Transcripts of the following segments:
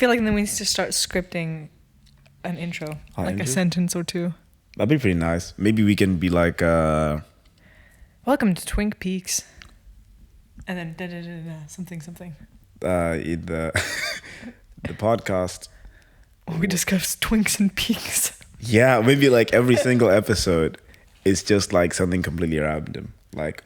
feel like then we need to start scripting an intro, like a sentence or two. That'd be pretty nice. Maybe we can be like, welcome to Twink Peaks. And then something. The podcast. We discuss twinks and peaks. Yeah, maybe like every single episode is just like something completely random. Like,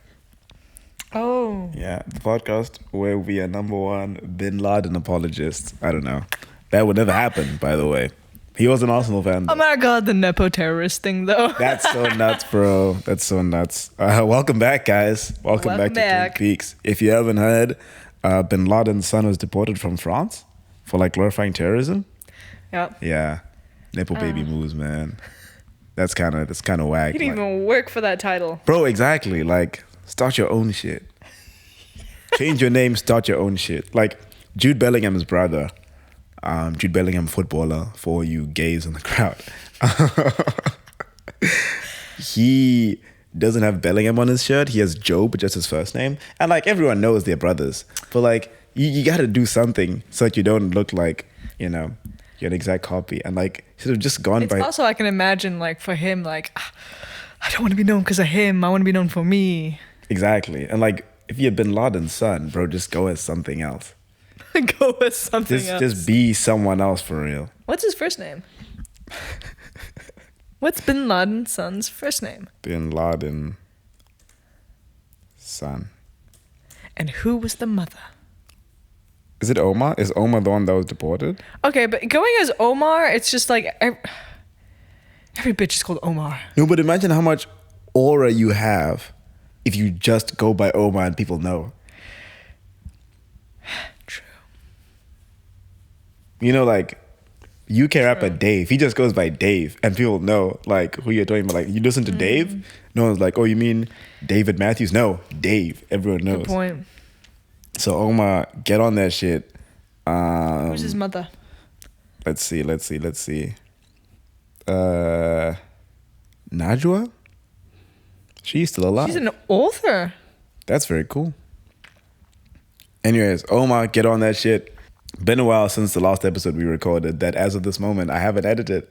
oh. Yeah, the podcast where we are number one Bin Laden apologists. I don't know. That would never happen, by the way. He was an Arsenal fan, though. Oh my god, the Nepo terrorist thing, though. That's so nuts, bro. That's so nuts. Welcome back, guys. Welcome back to Twin Peaks. If you haven't heard, Bin Laden's son was deported from France for like glorifying terrorism. Yep. Yeah. Nepo baby moves, man. That's kind of whack. He didn't even work for that title. Bro, exactly. Like, start your own shit. Change your name, start your own shit. Like, Jude Bellingham's brother. Jude Bellingham, footballer, for you gays in the crowd. He doesn't have Bellingham on his shirt. He has Joe, but just his first name. And, like, everyone knows they're brothers. But, like, you got to do something so that you don't look like, you know, you're an exact copy. And, like, should have just gone by... Also, I can imagine, like, for him, like, I don't want to be known because of him. I want to be known for me. Exactly. And, like, if you're Bin Laden's son, bro, just go as something else. Go with something else. Just be someone else for real. What's his first name? What's Bin Laden's son's first name? Bin Laden son. And who was the mother? Is it Omar? Is Omar the one that was deported? Okay, but going as Omar, it's just like every bitch is called Omar. No, but imagine how much aura you have if you just go by Omar and people know. You know, like, UK rapper Dave, he just goes by Dave, and people know, like, who you're talking about. Like, you listen to Dave, no one's like, oh, you mean David Matthews? No, Dave. Everyone knows. Good point. So, Omar, get on that shit. Who's his mother? Let's see. Najwa? She's still alive. She's an author. That's very cool. Anyways, Omar, get on that shit. Been a while since the last episode we recorded that as of this moment I haven't edited.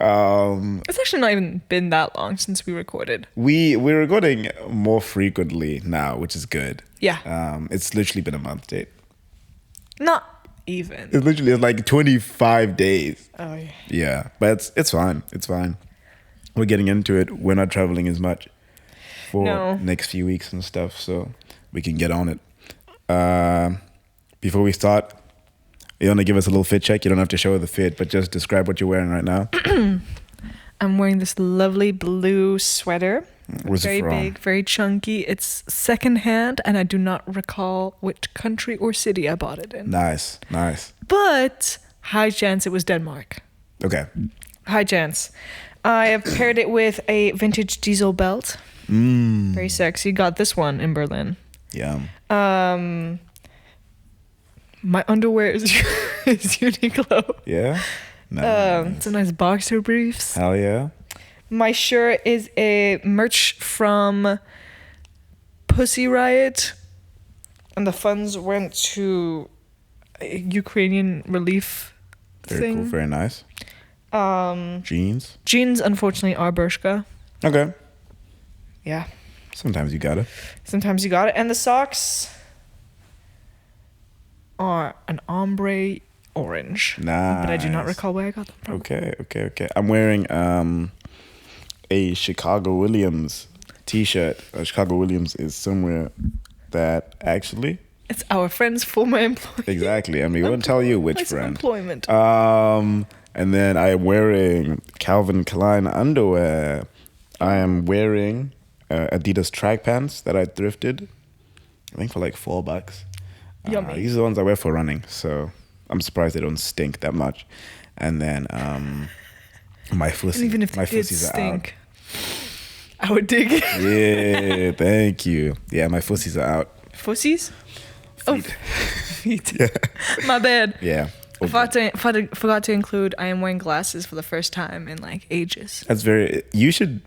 It's actually not even been that long since we recorded. We're recording more frequently now, which is good. Yeah. It's literally been a month, Jade. Not even. It's literally like 25 days. Oh yeah. Yeah, but it's fine. It's fine. We're getting into it. We're not traveling as much for next few weeks and stuff, so we can get on it. Before we start, you want to give us a little fit check? You don't have to show the fit, but just describe what you're wearing right now. I'm wearing this lovely blue sweater. Where's very it from? big, very chunky. It's secondhand, and I do not recall which country or city I bought it in. Nice. But high chance it was Denmark. Okay. High chance. I have paired it with a vintage diesel belt. Very sexy. Got this one in Berlin. Yeah. My underwear is Uniqlo. Yeah? Nice. It's a nice boxer briefs. Hell yeah. My shirt is a merch from Pussy Riot. And the funds went to a Ukrainian relief Very thing. cool. Very nice. Jeans? Jeans, unfortunately, are Bershka. Okay. Yeah. Sometimes you got it. And the socks are an ombre orange. Nice. But I do not recall where I got them from. Okay. I'm wearing a Chicago Williams t-shirt. Chicago Williams is somewhere that actually... It's our friend's former employee. Exactly. I mean, we won't tell you which friend. Employment. And then I'm wearing Calvin Klein underwear. I am wearing Adidas track pants that I thrifted. I think for like $4. Yummy. These are the ones I wear for running, so I'm surprised they don't stink that much. And then my fussies. And even if they did stink, I would dig it. Yeah, thank you. Yeah, my fussies are out. Fussies? Feet. Yeah. My bad. Yeah. I forgot to include I am wearing glasses for the first time in like ages. That's very... You should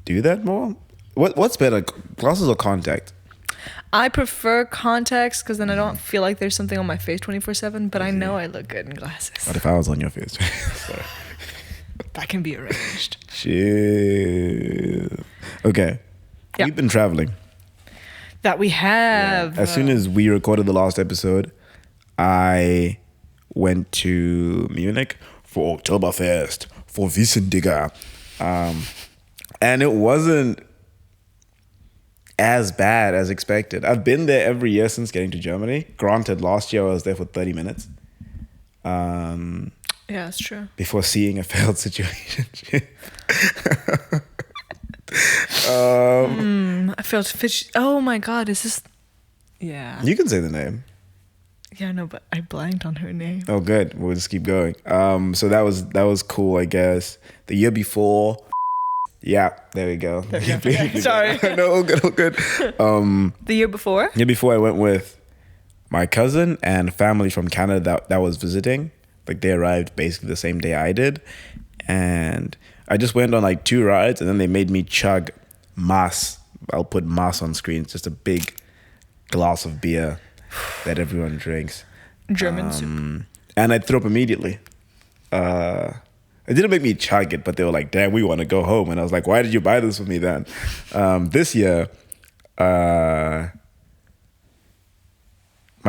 do that more. What's better, glasses or contact? I prefer contacts because then I don't feel like there's something on my face 24/7. But I know I look good in glasses. What if I was on your face? Sorry. That can be arranged. Shit. Okay. Yeah. We've been traveling. That we have. As soon as we recorded the last episode, I went to Munich for Oktoberfest, for Wissendigger. And it wasn't as bad as expected. I've been there every year since getting to Germany. Granted, last year I was there for 30 minutes. Yeah, that's true. Before seeing a failed situation. I felt fish. Oh my God, is this? Yeah. You can say the name. Yeah, no, but I blanked on her name. Oh, good. We'll just keep going. So that was cool, I guess. The year before. Yeah, there we go. Sorry. No, all good, all good. The year before? Year before, I went with my cousin and family from Canada that was visiting. Like, they arrived basically the same day I did. And I just went on like 2 rides, and then they made me chug Mass. I'll put Mass on screen. It's just a big glass of beer that everyone drinks. German soup. And I threw up immediately. It didn't make me chug it, but they were like, damn, we want to go home. And I was like, why did you buy this for me then? This year, my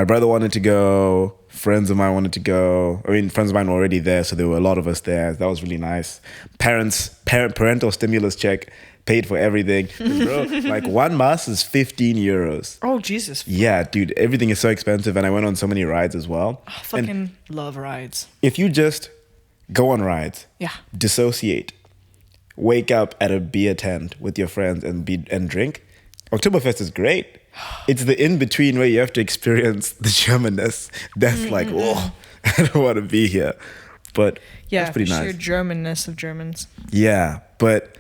brother wanted to go. Friends of mine wanted to go. I mean, friends of mine were already there, so there were a lot of us there. That was really nice. Parental stimulus check paid for everything. Bro, like 1 mass is 15 euros. Oh, Jesus. Yeah, dude, everything is so expensive, and I went on so many rides as well. I fucking love rides. If you just go on rides, dissociate, wake up at a beer tent with your friends and drink, Oktoberfest is great. It's the in-between where you have to experience the Germanness. That's like, oh, I don't want to be here. But that's pretty nice. Sheer Germanness of Germans. Yeah, but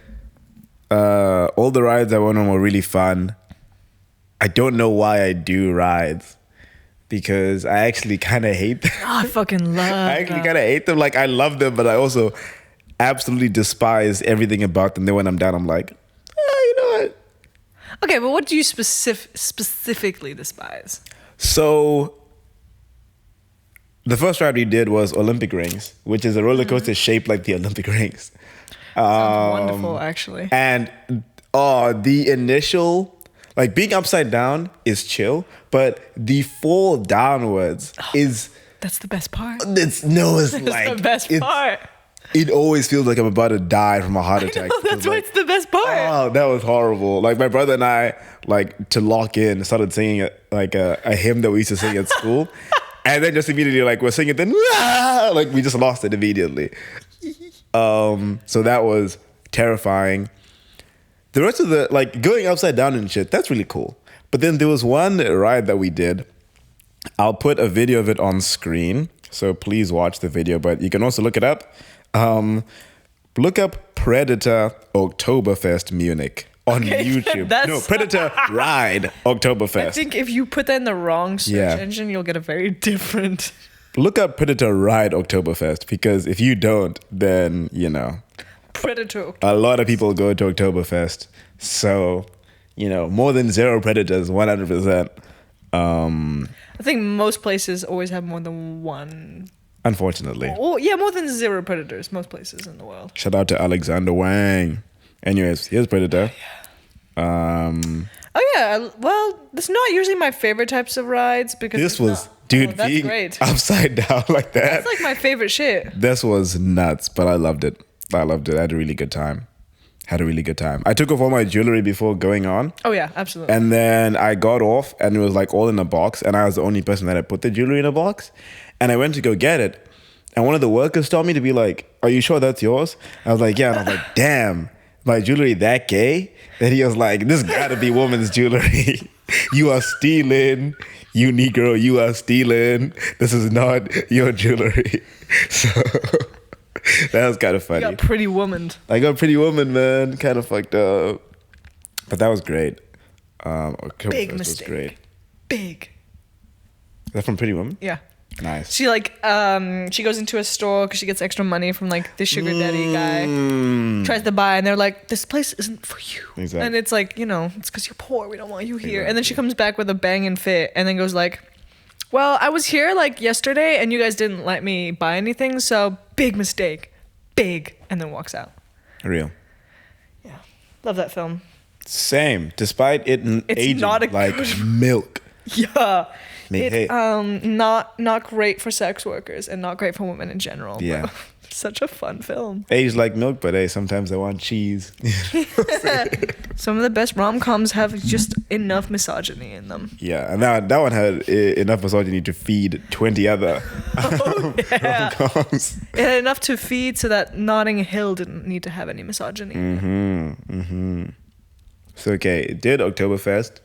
all the rides I went on were really fun. I don't know why I do rides, because I actually kind of hate them. Oh, I fucking love I actually kind of hate them. Like, I love them, but I also absolutely despise everything about them. Then when I'm done, I'm like, you know what? Okay, but what do you specifically despise? So, the first ride we did was Olympic Rings, which is a roller coaster shaped like the Olympic Rings. Sounds wonderful, actually. And the initial, like, being upside down is chill, but the fall downwards is... That's the best part. It's the best part. It always feels like I'm about to die from a heart attack. That's why it's the best part. Oh, that was horrible. Like, my brother and I, like, to lock in, started singing a hymn that we used to sing at school. And then just immediately, like, we're singing, then, like, we just lost it immediately. So that was terrifying. The rest of the, like, going upside down and shit, that's really cool. But then there was one ride that we did. I'll put a video of it on screen, so please watch the video, but you can also look it up. Look up Predator Oktoberfest Munich on YouTube. No, Predator Ride Oktoberfest. I think if you put that in the wrong search engine, you'll get a very different... Look up Predator Ride Oktoberfest, because if you don't, then, you know... Predator Oktoberfest. A lot of people go to Oktoberfest. So, you know, more than 0 predators, 100%. I think most places always have more than one... Unfortunately. Oh, yeah, more than 0 predators, most places in the world. Shout out to Alexander Wang. Anyways, here's Predator. Oh, yeah. Well, it's not usually my favorite types of rides because this was, dude, that's being great. Upside down like that. That's like my favorite shit. This was nuts, but I loved it. I had a really good time. I took off all my jewelry before going on. Oh, yeah, absolutely. And then I got off, and it was like all in a box, and I was the only person that had put the jewelry in a box. And I went to go get it. And one of the workers told me to be like, are you sure that's yours? I was like, yeah. And I was like, damn, my jewelry that gay? That he was like, this gotta be woman's jewelry. You are stealing. You Negro, you are stealing. This is not your jewelry. So that was kind of funny. You got pretty woman. I got pretty woman, man. Kind of fucked up. But that was great. Big mistake. Was great. Big. Is that from Pretty Woman? Yeah. Nice. She she goes into a store because she gets extra money from like the sugar daddy guy. Tries to buy, and they're like, "This place isn't for you." Exactly. And it's like, it's because you're poor. We don't want you here. And then she comes back with a bang and fit, and then goes like, "Well, I was here like yesterday, and you guys didn't let me buy anything, so big mistake, big." And then walks out. Real. Yeah, love that film. Same. Despite it aging not like milk. Yeah. Hey. Not great for sex workers and not great for women in general. Yeah. Such a fun film. Aged like milk, but hey, sometimes I want cheese. Some of the best rom-coms have just enough misogyny in them. Yeah, and that one had enough misogyny to feed 20 other rom-coms. It had enough to feed so that Notting Hill didn't need to have any misogyny. So okay, it did Oktoberfest,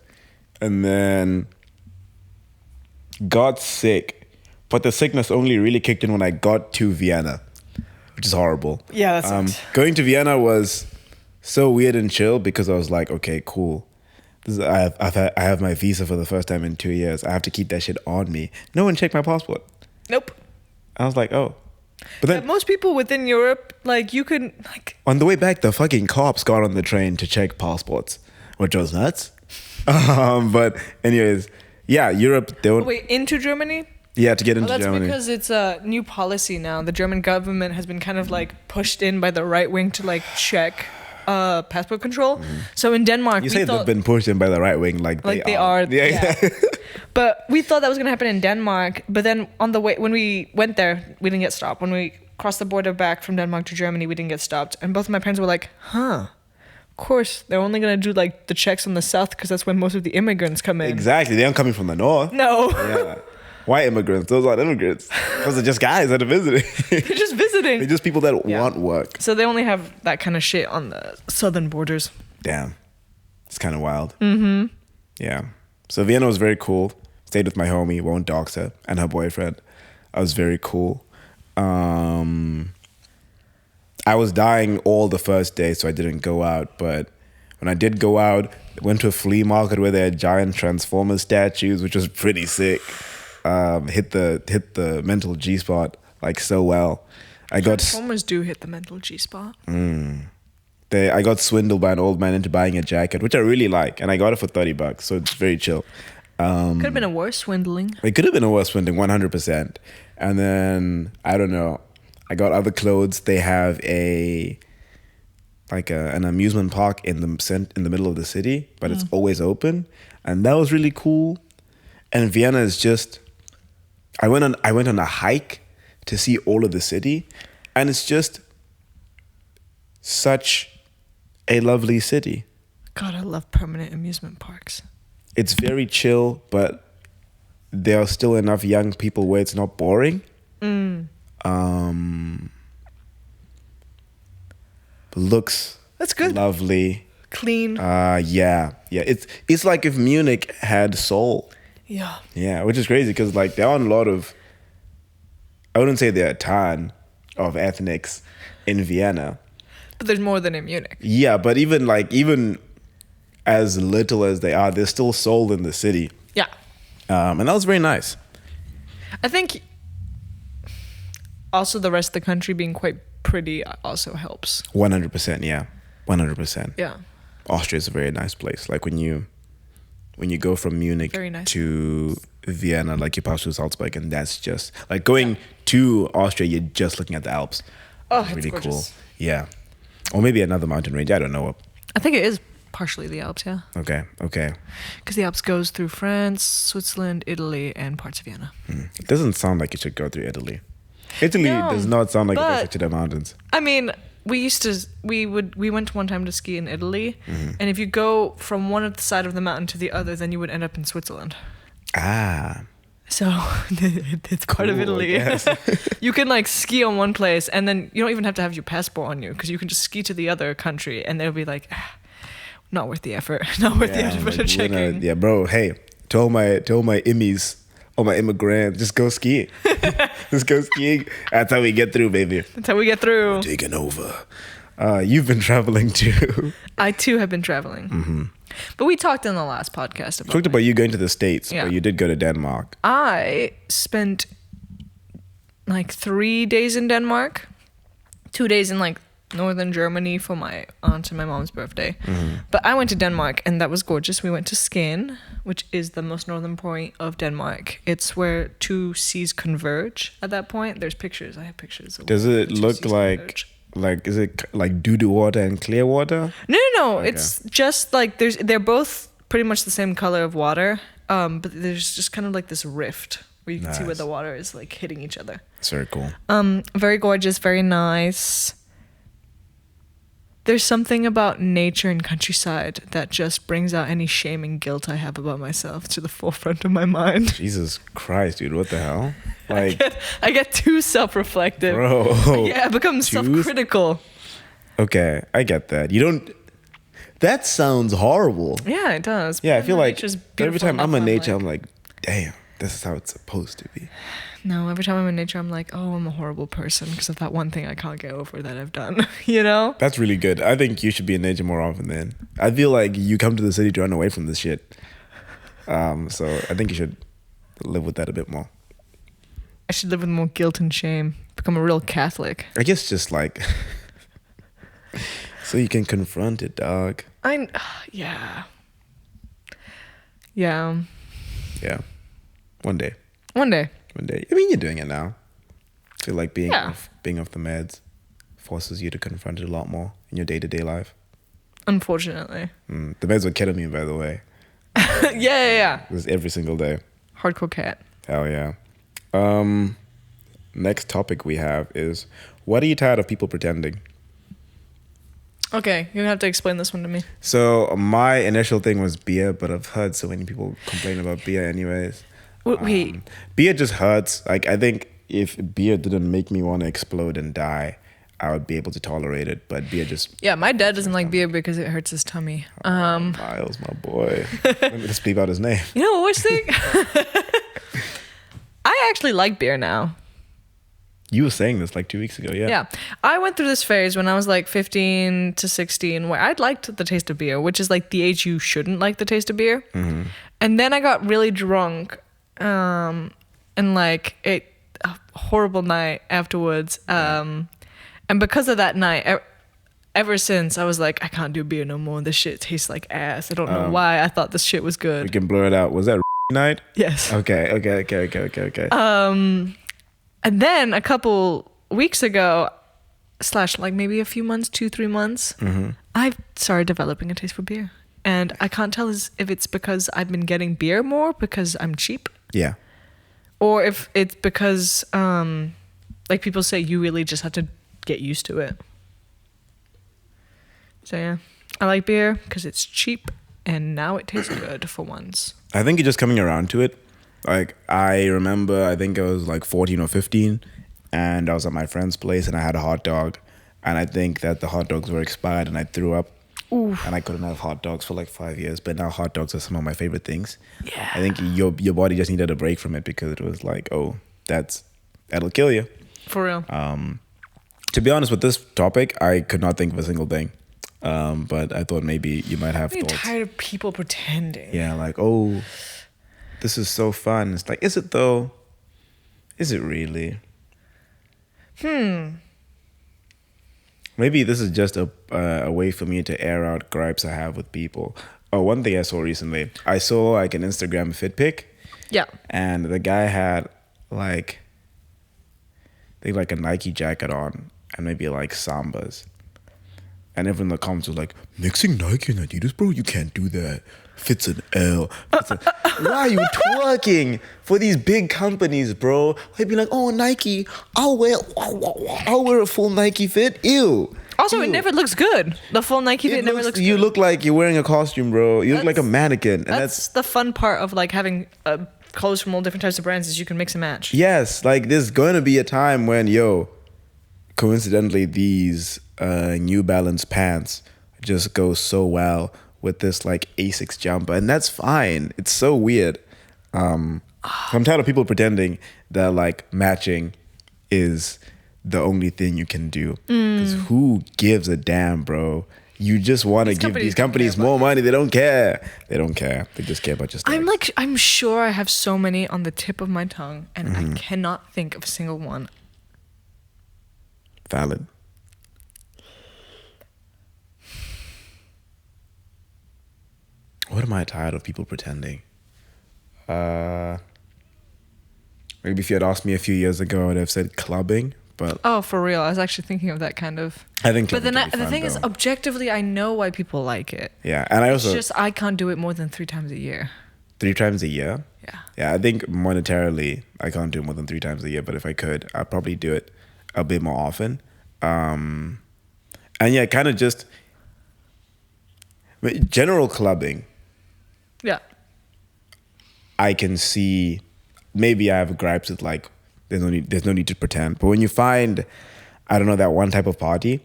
and then got sick, but the sickness only really kicked in when I got to Vienna, which is horrible. Yeah, that's going to Vienna was so weird and chill because I was like, okay, cool. I have my visa for the first time in 2 years. I have to keep that shit on me. No one checked my passport. Nope. I was like, oh. But then most people within Europe, like you could like on the way back, the fucking cops got on the train to check passports, which was nuts. But anyways. Yeah, Europe. They would, wait, into Germany? Yeah, to get into Germany. That's because it's a new policy now. The German government has been kind of like pushed in by the right wing to like check passport control. So in Denmark, you say they've been pushed in by the right wing, like they are. Yeah. But we thought that was gonna happen in Denmark. But then on the way, when we went there, we didn't get stopped. When we crossed the border back from Denmark to Germany, we didn't get stopped. And both of my parents were like, "Huh." Of course, they're only going to do like the checks on the south because that's when most of the immigrants come in. Exactly. They aren't coming from the north. No. Yeah. Why immigrants? Those aren't immigrants. Those are just guys that are visiting. They're just visiting. They're just people that want work. So they only have that kind of shit on the southern borders. Damn. It's kind of wild. Mm-hmm. Yeah. So Vienna was very cool. Stayed with my homie, won't dox her, and her boyfriend. I was very cool. I was dying all the first day, so I didn't go out. But when I did go out, I went to a flea market where they had giant Transformers statues, which was pretty sick. Hit the mental G spot like so well. Transformers do hit the mental G spot. I got swindled by an old man into buying a jacket, which I really like, and I got it for $30, so it's very chill. Could have been a worse swindling. It could have been a worse swindling, 100%. And then I don't know. I got other clothes. They have an amusement park in the middle of the city, but it's always open, and that was really cool. And Vienna is just. I went on a hike to see all of the city, and it's just such a lovely city. God, I love permanent amusement parks. It's very chill, but there are still enough young people where it's not boring. Looks that's good. Lovely, clean. Yeah. It's like if Munich had soul. Yeah, which is crazy because like there aren't a lot of. I wouldn't say there are a ton of ethnics in Vienna, but there's more than in Munich. Yeah, but even as little as they are, there's still soul in the city. Yeah, and that was very nice. I think also the rest of the country being quite pretty also helps. 100%, yeah. 100%. Yeah. Austria is a very nice place. Like when you go from Munich to Vienna, like you pass through Salzburg, and that's just like going to Austria, you're just looking at the Alps. Oh, it's really cool. Yeah. Or maybe another mountain range. I don't know. I think it is partially the Alps, yeah. Okay. Because the Alps goes through France, Switzerland, Italy, and parts of Vienna. It doesn't sound like it should go through Italy. Italy does not sound like it goes to the mountains. I mean, we went one time to ski in Italy, and if you go from one side of the mountain to the other, then you would end up in Switzerland. So it's part of Italy. Yes. You can like ski on one place, and then you don't even have to have your passport on you because you can just ski to the other country, and they'll be like, not worth the effort, not worth the effort of checking. Yeah, bro. Hey, to all my immies, all my immigrants, just go skiing. Just go skiing. That's how we get through, baby. That's how we get through. We're taking over. You've been traveling too. I too have been traveling. But we talked in the last podcast about you going to the States, yeah. but you did go to Denmark. I spent like 3 days in Denmark, 2 days in like northern Germany for my aunt and my mom's birthday. But I went to Denmark, and that was gorgeous. We went to Skagen, which is the most northern point of Denmark. It's where 2 seas converge at that point. There's pictures. I have pictures. Does it look like is it like doo-doo water and clear water? No. Okay. It's just like they're both pretty much the same color of water, but there's just kind of like this rift where you can see where the water is like hitting each other. It's very cool. Very gorgeous, very nice. There's something about nature and countryside that just brings out any shame and guilt I have about myself to the forefront of my mind. Jesus Christ, dude, what the hell? Like, I get too self-reflective. Bro. Yeah, I become self-critical. Okay, I get that. You don't... That sounds horrible. Yeah, it does. Yeah, I feel like every time I'm in nature, I'm like, damn, this is how it's supposed to be. No, every time I'm in nature, I'm like, oh, I'm a horrible person because of that one thing I can't get over that I've done, you know? That's really good. I think you should be in nature more often then. I feel like you come to the city to run away from this shit. So I think you should live with that a bit more. I should live with more guilt and shame. Become a real Catholic. I guess just like... so you can confront it, dog. Yeah. Yeah. Yeah. One day. One day. I mean, you're doing it now. I feel like being off the meds forces you to confront it a lot more in your day-to-day life. Unfortunately. The meds were killing me, by the way. Yeah. It was every single day. Hardcore cat. Hell yeah. Next topic we have is, what are you tired of people pretending? Okay, you're gonna have to explain this one to me. So my initial thing was beer, but I've heard so many people complain about beer anyways. Wait. Beer just hurts. Like, I think if beer didn't make me want to explode and die, I would be able to tolerate it. But beer just... Yeah, my dad doesn't like beer because it hurts his tummy. Miles, my boy. Let me just bleep out his name. You know what I think? I actually like beer now. You were saying this like 2 weeks ago, yeah. Yeah. I went through this phase when I was like 15 to 16 where I liked the taste of beer, which is like the age you shouldn't like the taste of beer. And then I got really drunk. And like a horrible night afterwards. And because of that night, ever since I was like, I can't do beer no more. This shit tastes like ass. I don't know why I thought this shit was good. We can blur it out. Was that night? Yes. Okay. And then a couple weeks ago, / like maybe a few months, 2-3 months, I've started developing a taste for beer. And I can't tell if it's because I've been getting beer more because I'm cheap. Yeah. Or if it's because, like people say, you really just have to get used to it. So yeah, I like beer because it's cheap and now it tastes good for once. I think you're just coming around to it. Like, I remember, I think I was like 14 or 15 and I was at my friend's place and I had a hot dog. And I think that the hot dogs were expired and I threw up. Oof. And I couldn't have hot dogs for like 5 years, but now hot dogs are some of my favorite things. Yeah. I think your body just needed a break from it because it was like, oh, that'll kill you. For real. To be honest with this topic, I could not think of a single thing. But I thought maybe you might have thoughts. I'm tired of people pretending. Yeah, like, oh, this is so fun. It's like, is it though? Is it really? Maybe this is just a way for me to air out gripes I have with people. Oh, one thing I saw recently. I saw like an Instagram fit pic. Yeah. And the guy had like a Nike jacket on and maybe like Sambas. And everyone in the comments was like, mixing Nike and Adidas, bro, you can't do that. Fits an L. Why are you twerking for these big companies, bro? I'd be like, oh, Nike, I'll wear a full Nike fit. Ew. Also, Ew. it never looks good. The full Nike fit never looks good. You look like you're wearing a costume, bro. You look like a mannequin. And that's the fun part of like having clothes from all different types of brands is you can mix and match. Yes, like there's going to be a time when, coincidentally, these New Balance pants just go so well with this like Asics jumper, and that's fine. It's so weird. I'm tired of people pretending that like matching is the only thing you can do. Because who gives a damn, bro? You just want to give these companies more money. They don't care. They just care about your stuff. I'm sure I have so many on the tip of my tongue, and I cannot think of a single one Valid. What am I tired of people pretending? Maybe if you had asked me a few years ago, I would have said clubbing. But oh, for real, I was actually thinking of that kind of. I think. But then the thing is, objectively, I know why people like it. Yeah, and I also. It's just I can't do it more than 3 times a year. 3 times a year? Yeah. Yeah, I think monetarily, I can't do it more than 3 times a year. But if I could, I'd probably do it a bit more often. And yeah, kind of just general clubbing. Yeah. I can see. Maybe I have gripes with like. There's no need to pretend. But when you find, I don't know, that one type of party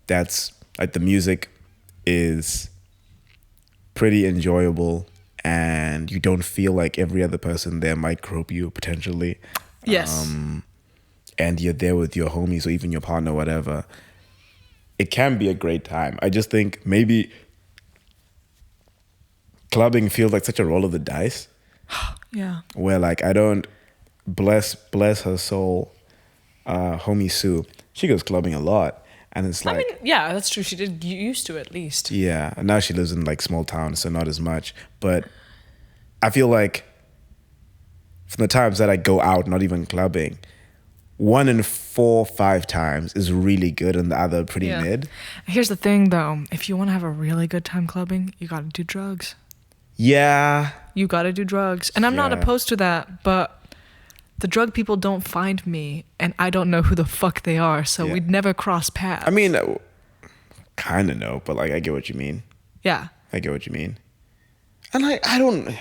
that's like the music is pretty enjoyable and you don't feel like every other person there might grope you potentially. Yes. And you're there with your homies or even your partner, whatever. It can be a great time. I just think maybe clubbing feels like such a roll of the dice. Yeah. Where like I don't. Bless her soul, homie Sue. She goes clubbing a lot, and it's like. I mean, yeah, that's true. She did used to at least. Yeah, and now she lives in like small towns, so not as much. But I feel like from the times that I go out, not even clubbing, 1 in 4, 5 times is really good, and the other pretty mid. Here's the thing, though: if you want to have a really good time clubbing, you got to do drugs. Yeah. You got to do drugs, and I'm not opposed to that, but. The drug people don't find me, and I don't know who the fuck they are, so we'd never cross paths. I mean, kind of know, but like I get what you mean. Yeah. I get what you mean. And I don't...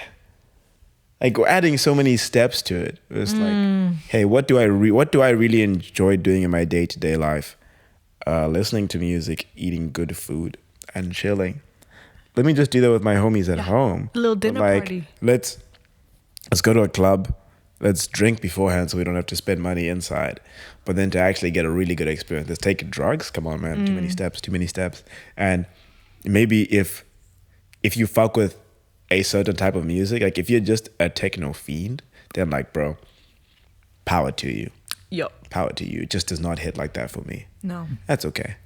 Like, we're adding so many steps to it. It's like, hey, what do I really enjoy doing in my day-to-day life? Listening to music, eating good food, and chilling. Let me just do that with my homies at home. A little dinner party. Let's go to a club. Let's drink beforehand so we don't have to spend money inside. But then to actually get a really good experience, let's take drugs. Come on, man. Too many steps. And maybe if you fuck with a certain type of music, like if you're just a techno fiend, then like, bro, power to you. Yup. Power to you. It just does not hit like that for me. No. That's okay.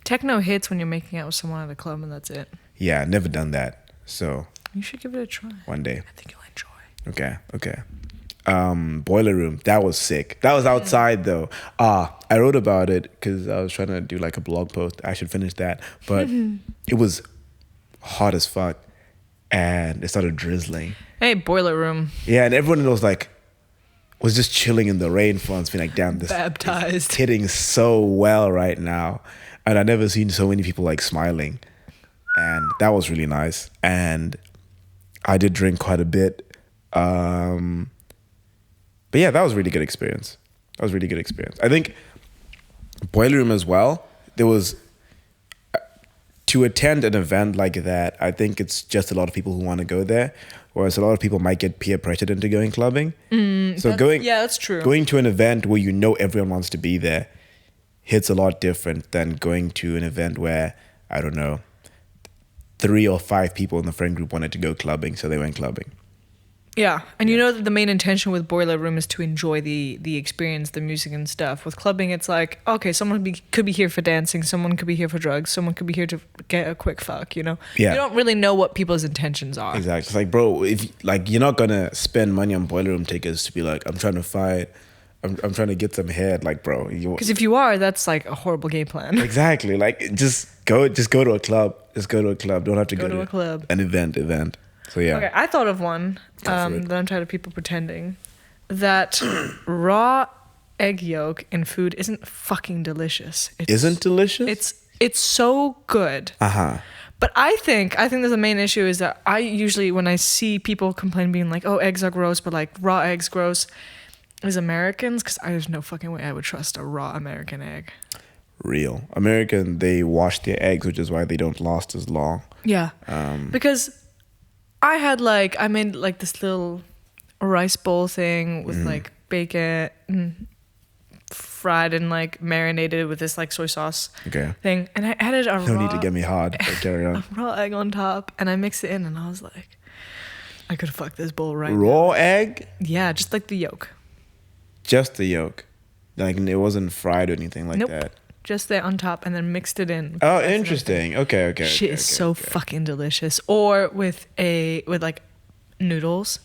Techno hits when you're making out with someone at a club and that's it. Yeah, never done that. So. You should give it a try. One day. I think you'll enjoy. Okay. Boiler Room, that was sick. That was outside though. I wrote about it because I was trying to do like a blog post. I should finish that, but it was hot as fuck and it started drizzling. Hey, Boiler Room. Yeah, and everyone was just chilling in the rain for once, being like, damn, this baptized is hitting so well right now. And I've never seen so many people like smiling, and that was really nice. And I did drink quite a bit. But yeah, that was a really good experience. I think Boiler Room as well, there was, to attend an event like that, I think it's just a lot of people who want to go there, whereas a lot of people might get peer pressured into going clubbing. That's true. Going to an event where you know everyone wants to be there hits a lot different than going to an event where, I don't know, 3 or 5 people in the friend group wanted to go clubbing, so they went clubbing. Yeah, and you know that the main intention with Boiler Room is to enjoy the experience, the music and stuff. With clubbing, it's like, okay, someone could be here for dancing, someone could be here for drugs, someone could be here to get a quick fuck, you know? Yeah. You don't really know what people's intentions are. Exactly. It's like, bro, if like you're not gonna spend money on Boiler Room tickets to be like, I'm trying to fight, I'm trying to get some head, like, bro. Because if you are, that's like a horrible game plan. Exactly. Like, just go to a club. Don't have to go to a club. An event. So yeah. Okay, I thought of one that I'm tired of people pretending that raw egg yolk in food isn't fucking delicious. Isn't delicious? It's so good. But I think the main issue is that I usually, when I see people complain being like, oh, eggs are gross, but like raw eggs gross, is Americans, because there's no fucking way I would trust a raw American egg. Real American, they wash their eggs, which is why they don't last as long. Yeah. Because I made like this little rice bowl thing with like bacon fried and like marinated with this like soy sauce thing, and I added a no need to get me hard, but carry on. A raw egg on top, and I mixed it in, and I was like, I could fuck this bowl right raw now. Egg? Yeah, just like the yolk. Just the yolk. Like it wasn't fried or anything like that. Just there on top and then mixed it in. Oh, interesting. Okay. Shit is so fucking delicious. Or with like noodles.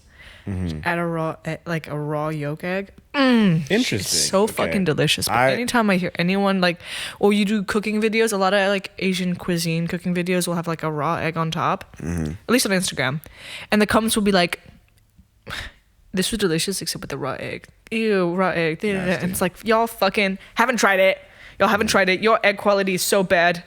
Add a raw yolk egg. Interesting. So fucking delicious. But anytime I hear anyone like, or you do cooking videos, a lot of like Asian cuisine cooking videos will have like a raw egg on top, at least on Instagram, and the comments will be like, "This was delicious except with the raw egg. Ew, raw egg." And it's like, y'all fucking haven't tried it. Y'all haven't tried it. Your egg quality is so bad.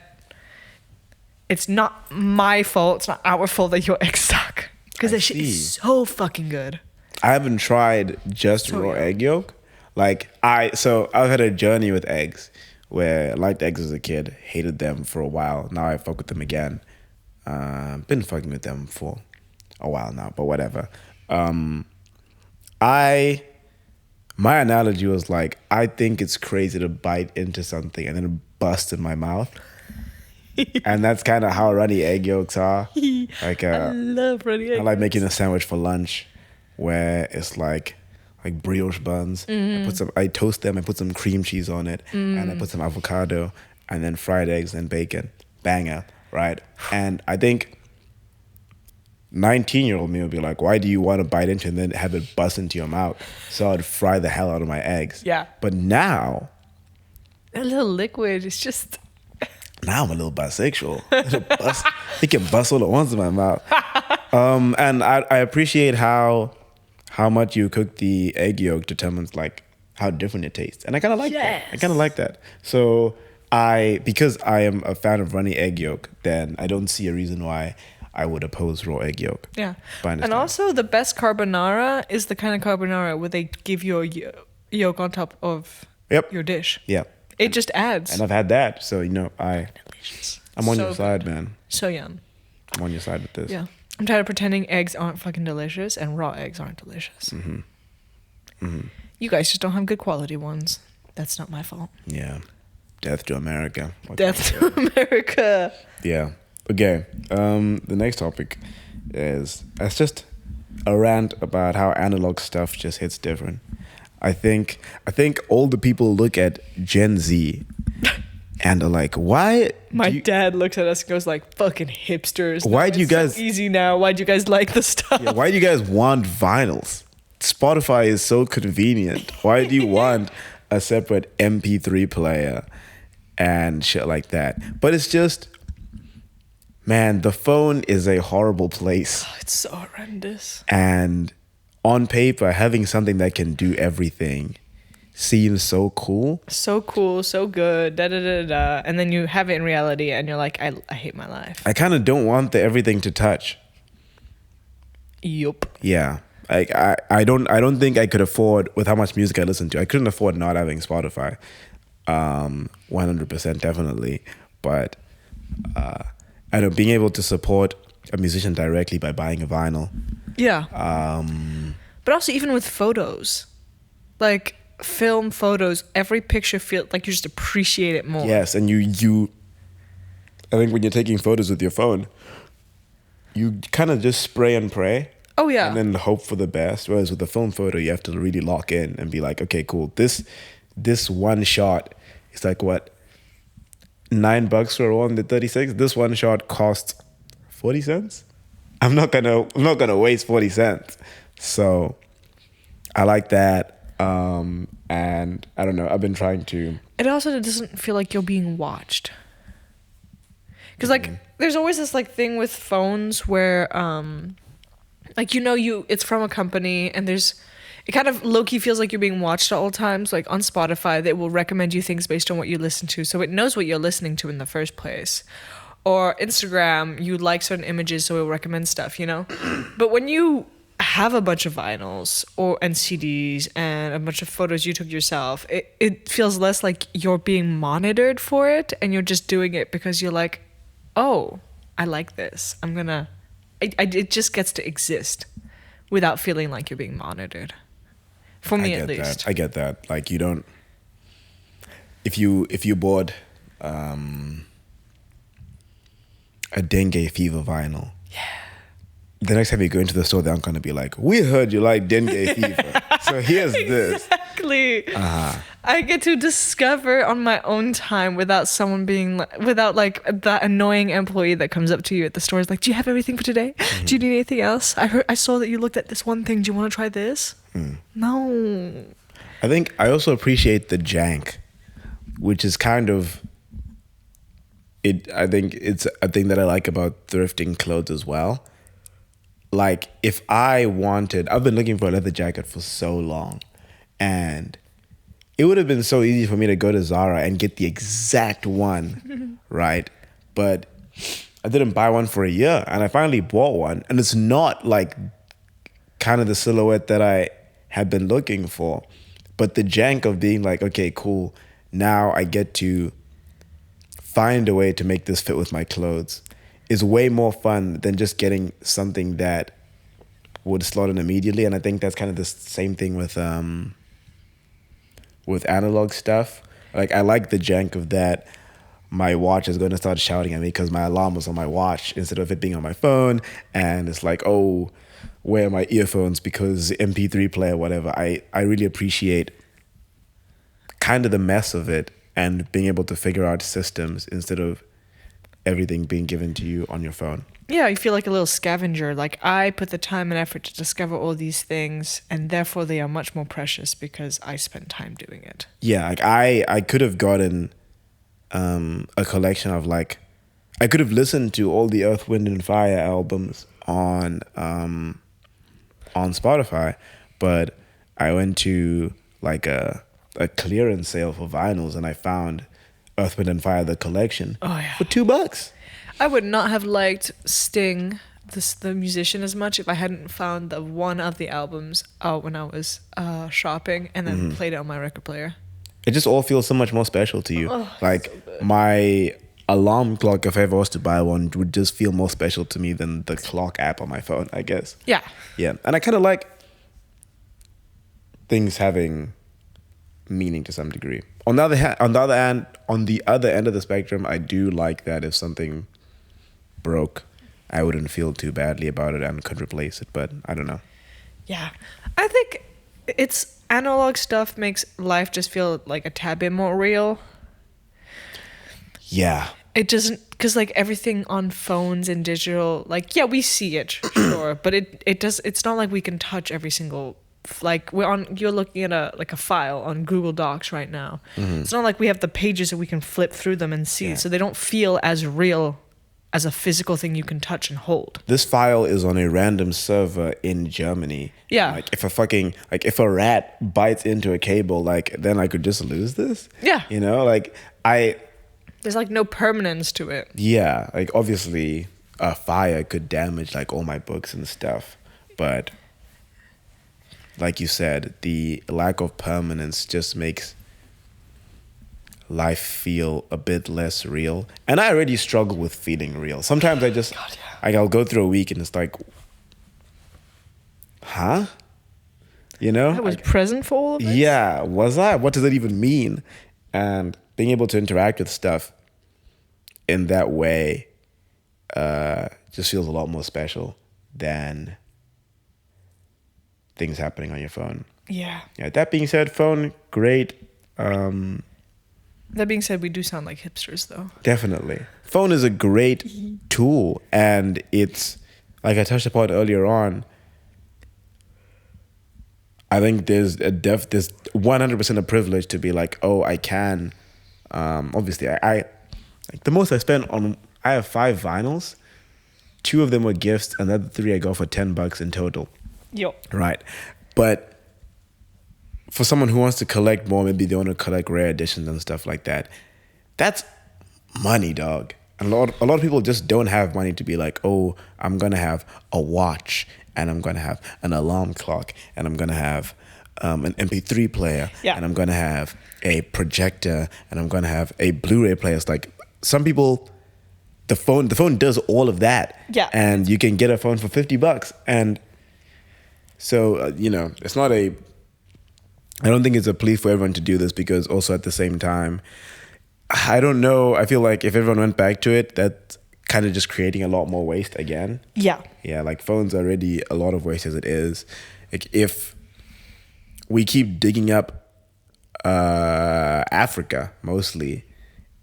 It's not my fault. It's not our fault that your eggs suck. Because that shit is so fucking good. I haven't tried just raw egg yolk. Like I've had a journey with eggs where I liked eggs as a kid, hated them for a while. Now I fuck with them again. Been fucking with them for a while now, but whatever. My analogy was like, I think it's crazy to bite into something and then it busts in my mouth. And that's kind of how runny egg yolks are. Like I love runny egg yolks. I like making a sandwich for lunch where it's like brioche buns. I toast them, I put some cream cheese on it, and I put some avocado, and then fried eggs and bacon. Banger, right? And I think 19-year-old me would be like, why do you want to bite into it and then have it bust into your mouth? So I'd fry the hell out of my eggs. Yeah. But now... a little liquid, it's just... Now I'm a little bisexual. It can bust all at once in my mouth. And I appreciate how much you cook the egg yolk determines like how different it tastes. And I kind of like that. I kind of like that. So because I am a fan of runny egg yolk, then I don't see a reason why I would oppose raw egg yolk. Yeah. And also the best carbonara is the kind of carbonara where they give you a yolk on top of your dish. Yeah. It just adds. And I've had that. So, I'm on your side, man. So yum. I'm on your side with this. Yeah. I'm tired of pretending eggs aren't fucking delicious and raw eggs aren't delicious. You guys just don't have good quality ones. That's not my fault. Yeah. Death to America. Death to America. Yeah. Okay. The next topic is... It's just a rant about how analog stuff just hits different. I think all the people look at Gen Z and are like, why? My dad looks at us and goes like, fucking hipsters. Why do you guys... so easy now. Why do you guys like the stuff? Yeah, why do you guys want vinyls? Spotify is so convenient. Why do you want a separate MP3 player and shit like that? But it's just... Man, the phone is a horrible place. Oh, it's so horrendous. And... on paper, having something that can do everything seems so cool. So cool, so good, da-da-da-da. And then you have it in reality and you're like, I hate my life. I kind of don't want the everything to touch. Yup. Yeah. Like I don't think I could afford, with how much music I listen to, I couldn't afford not having Spotify. 100% definitely. But I know being able to support a musician directly by buying a vinyl. Yeah. But also even with photos, like film photos, every picture feels like you just appreciate it more. Yes, and you I think when you're taking photos with your phone, you kind of just spray and pray. Oh yeah. And then hope for the best. Whereas with a film photo, you have to really lock in and be like, okay, cool. This one shot is like what, $9 for one, the 36. This one shot costs 40 cents. I'm not gonna waste 40 cents. So I like that. And I don't know, I've been trying to... It also doesn't feel like you're being watched. Because like there's always this like thing with phones where like it's from a company and it kind of low-key feels like you're being watched at all times. Like on Spotify, they will recommend you things based on what you listen to, so it knows what you're listening to in the first place. Or Instagram, you like certain images, so it will recommend stuff, But when you have a bunch of vinyls and CDs and a bunch of photos you took yourself, it feels less like you're being monitored for it, and you're just doing it because you're like, oh, I like this. It just gets to exist without feeling like you're being monitored. For me, at least. I get that. Like you don't... If you bought... a dengue fever vinyl. Yeah. The next time you go into the store, they're going to be like, we heard you like dengue fever. So here's this. Exactly. I get to discover on my own time without someone being without like that annoying employee that comes up to you at the store is like, do you have everything for today? Do you need anything else? I saw that you looked at this one thing. Do you want to try this? No. I think I also appreciate the jank, which is kind of it. I think it's a thing that I like about thrifting clothes as well. Like if I've been looking for a leather jacket for so long, and it would have been so easy for me to go to Zara and get the exact one, right? But I didn't buy one for a year, and I finally bought one, and it's not like kind of the silhouette that I had been looking for. But the jank of being like, okay, cool, now I get to find a way to make this fit with my clothes is way more fun than just getting something that would slot in immediately. And I think that's kind of the same thing with analog stuff. Like I like the jank of that. My watch is going to start shouting at me because my alarm was on my watch instead of it being on my phone. And it's like, oh, where are my earphones? Because MP3 player, whatever. I really appreciate kind of the mess of it and being able to figure out systems instead of everything being given to you on your phone. Yeah, you feel like a little scavenger. Like I put the time and effort to discover all these things, and therefore they are much more precious because I spent time doing it. Yeah, like I could have gotten a collection of like, I could have listened to all the Earth, Wind and Fire albums on Spotify, but I went to like a clearance sale for vinyls and I found Earth, Wind and Fire, the collection, for $2. I would not have liked Sting, the musician, as much if I hadn't found the one of the albums out when I was shopping and then played it on my record player. It just all feels so much more special to you. Like so my alarm clock, if I ever was to buy one, would just feel more special to me than the clock app on my phone, I guess. Yeah. Yeah. And I kind of like things having meaning to some degree. On the other end of the spectrum, I do like that if something broke, I wouldn't feel too badly about it and could replace it, but I don't know. Yeah. I think it's analog stuff makes life just feel like a tad bit more real. Yeah. It doesn't, because like everything on phones and digital, like, yeah, we see it, sure, but it's not like we can touch every single, like you're looking at a file on Google Docs right now. It's not like we have the pages that we can flip through them and see, so they don't feel as real as a physical thing you can touch and hold. This file is on a random server in Germany. Yeah. Like if a rat bites into a cable, like then I could just lose this. Yeah. You know, like there's like no permanence to it. Yeah, like obviously a fire could damage like all my books and stuff, but like you said, the lack of permanence just makes life feel a bit less real. And I already struggle with feeling real. Sometimes I just, I'll go through a week and it's like, huh? You know? I was present for all of this? Yeah, was I? What does that even mean? And being able to interact with stuff in that way just feels a lot more special than things happening on your phone. Yeah. That being said, phone, great. That being said, we do sound like hipsters, though. Definitely. Phone is a great tool, and it's, like I touched upon earlier on, I think there's 100% a privilege to be like, oh, I can. Obviously, I like the most I spent on, I have 5 vinyls. 2 of them were gifts, and the other 3 I got for $10 in total. Yo. Right. But for someone who wants to collect more, maybe they want to collect rare editions and stuff like that, that's money, dog. And a lot of people just don't have money to be like, oh, I'm going to have a watch, and I'm going to have an alarm clock, and I'm going to have an MP3 player, and I'm going to have a projector, and I'm going to have a Blu-ray player. It's like some people, the phone does all of that. Yeah. And you can get a phone for $50. And so, it's not I don't think it's a plea for everyone to do this, because also at the same time, I don't know, I feel like if everyone went back to it, that's kind of just creating a lot more waste again. Yeah. Yeah, like phones are already a lot of waste as it is. Like if we keep digging up Africa mostly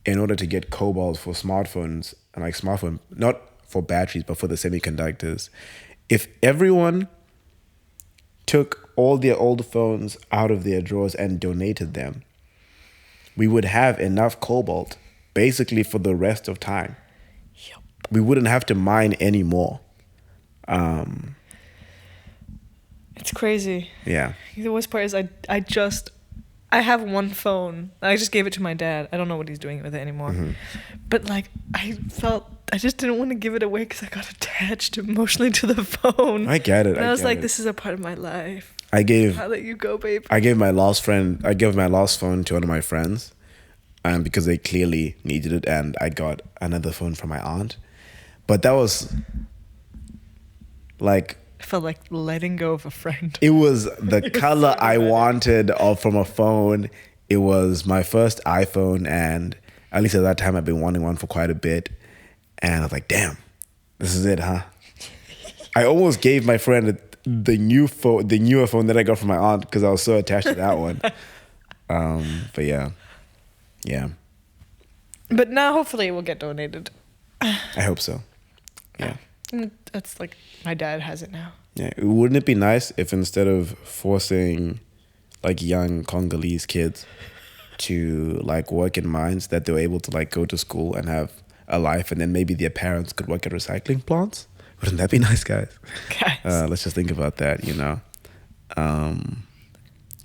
in order to get cobalt for smartphones and like smartphone, not for batteries, but for the semiconductors. If everyone took all their old phones out of their drawers and donated them, we would have enough cobalt basically for the rest of time. Yep. We wouldn't have to mine anymore. It's crazy. Yeah. The worst part is I have one phone. I just gave it to my dad. I don't know what he's doing with it anymore. Mm-hmm. But like I just didn't want to give it away because I got attached emotionally to the phone. I get it. And I was like, this is a part of my life. I'll let you go, babe. I gave my lost phone to one of my friends because they clearly needed it, and I got another phone from my aunt. But that was like... I felt like letting go of a friend. It was the color I wanted from a phone. It was my first iPhone, and at least at that time I'd been wanting one for quite a bit. And I was like, damn, this is it, huh? I almost gave my friend the newer phone that I got from my aunt because I was so attached to that one. But yeah. But now hopefully it will get donated. I hope so. Yeah. That's like my dad has it now. Yeah. Wouldn't it be nice if instead of forcing like young Congolese kids to like work in mines, that they were able to like go to school and have a life, and then maybe their parents could work at recycling plants? Wouldn't that be nice, guys? Let's just think about that, you know.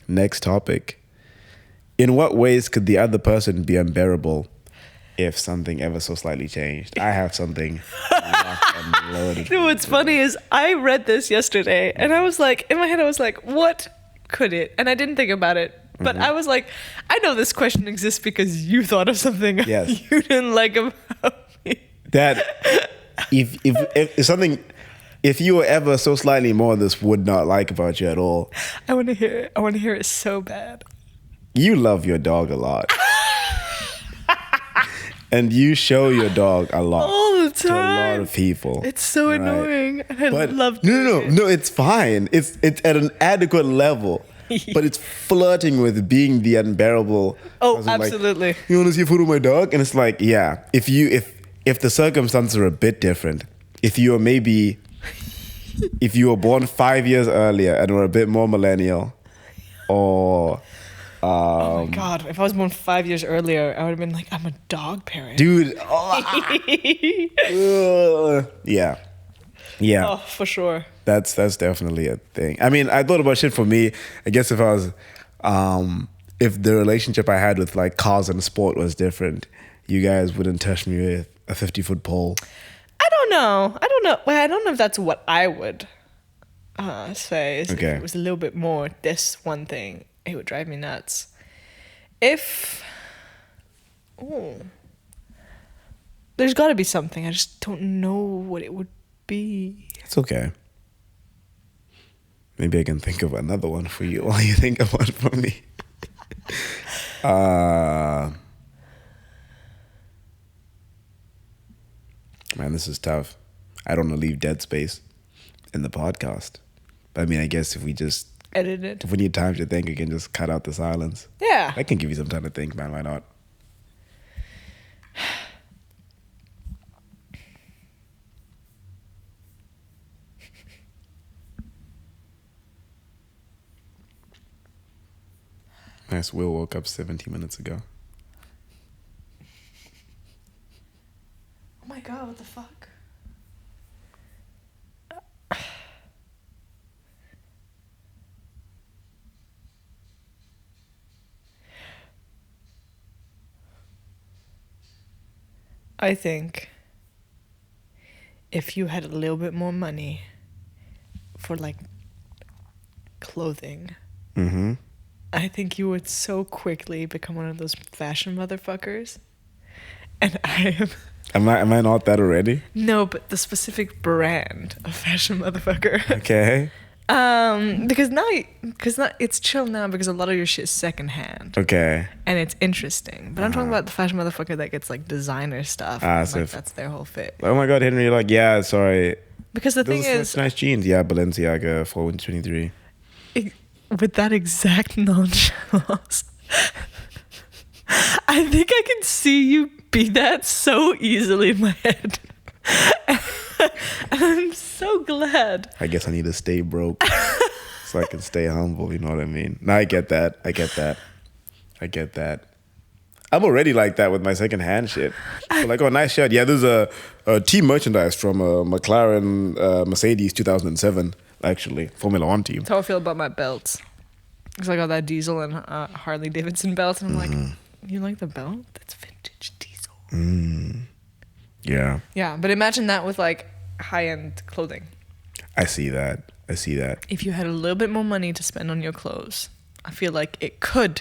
Next topic. In what ways could the other person be unbearable if something ever so slightly changed? I have something locked and loaded. You know what's funny is I read this yesterday and I was like, in my head I was like, what could it? And I didn't think about it. But I was like, I know this question exists because you thought of something you didn't like about me. That if something, if you were ever so slightly more, this would not like about you at all. I want to hear it. I want to hear it so bad. You love your dog a lot. And you show your dog a lot. All the time. To a lot of people. It's so annoying. And I love No, it's fine. It's at an adequate level. But it's flirting with being the unbearable. Oh, absolutely. Like, you want to see a photo of my dog? And it's like, yeah. If the circumstances are a bit different, if you were born 5 years earlier and were a bit more millennial, or oh my God, if I was born 5 years earlier, I would have been like, I'm a dog parent. Dude. Yeah. Oh, for sure. That's definitely a thing. I mean, I thought about shit for me. I guess if I was, if the relationship I had with like cars and sport was different, you guys wouldn't touch me with a 50-foot pole. I don't know. Well, I don't know if that's what I would say. If it was a little bit more this one thing, it would drive me nuts. There's got to be something. I just don't know what it would be. It's okay. Maybe I can think of another one for you while you think of one for me. Man, this is tough. I don't want to leave dead space in the podcast. But I mean, I guess if we just edit it, if we need time to think, we can just cut out the silence. Yeah. I can give you some time to think, man. Why not? Nice. Will woke up 17 minutes ago. Oh my God, what the fuck? I think if you had a little bit more money for like clothing, I think you would so quickly become one of those fashion motherfuckers. And I am. Am I not that already? No, but the specific brand of fashion motherfucker. Okay. Because now it's chill now because a lot of your shit is secondhand. Okay. And it's interesting. But I'm talking about the fashion motherfucker that gets like designer stuff. So that's their whole fit. Oh my God, Henry, you're like, yeah, sorry. Because the thing is, nice jeans. Yeah, Balenciaga, Fall 23. With that exact nonchalance, I think I can see you be that so easily in my head. I'm so glad. I guess I need to stay broke so I can stay humble. You know what I mean? No, I get that. I'm already like that with my secondhand shit. So like, oh, nice shirt. Yeah, there's a team merchandise from McLaren Mercedes 2007, actually, Formula One team. That's how I feel about my belts. Because I got that Diesel and Harley Davidson belt, and I'm like, you like the belt? That's vintage Diesel. Yeah. Yeah, but imagine that with like high-end clothing. I see that. If you had a little bit more money to spend on your clothes, I feel like it could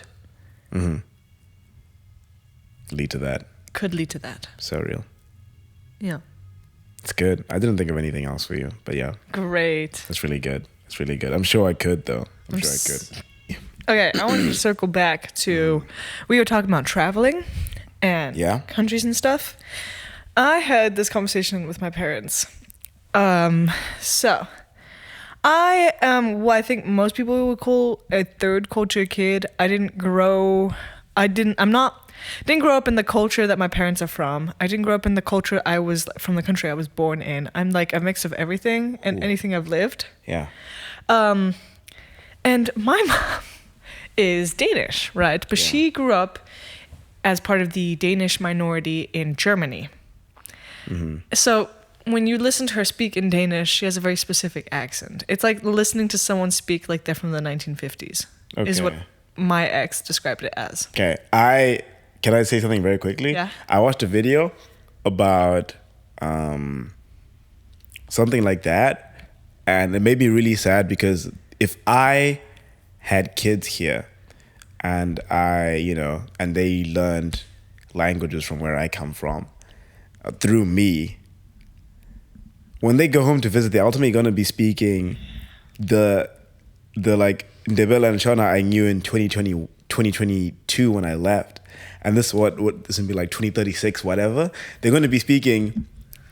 lead to that. Could lead to that. So real. Yeah. It's good. I didn't think of anything else for you, but yeah. Great. That's really good. I'm sure I could, though. I'm sure I could. Okay, I want to circle back to, we were talking about traveling and countries and stuff. I had this conversation with my parents. So I am what I think most people would call a third culture kid. I didn't grow up in the culture that my parents are from. I didn't grow up in the culture from the country I was born in. I'm like a mix of everything and anything I've lived. Yeah. And my mom is Danish, right? But she grew up as part of the Danish minority in Germany. So when you listen to her speak in Danish, she has a very specific accent. It's like listening to someone speak like they're from the 1950s, is what my ex described it as. Okay. Can I say something very quickly? Yeah. I watched a video about something like that, and it made me really sad because if I had kids here and and they learned languages from where I come from through me, when they go home to visit, they're ultimately going to be speaking the like Ndebele and Shona I knew in 2022 when I left. And this what this would be like 2036, whatever. They're going to be speaking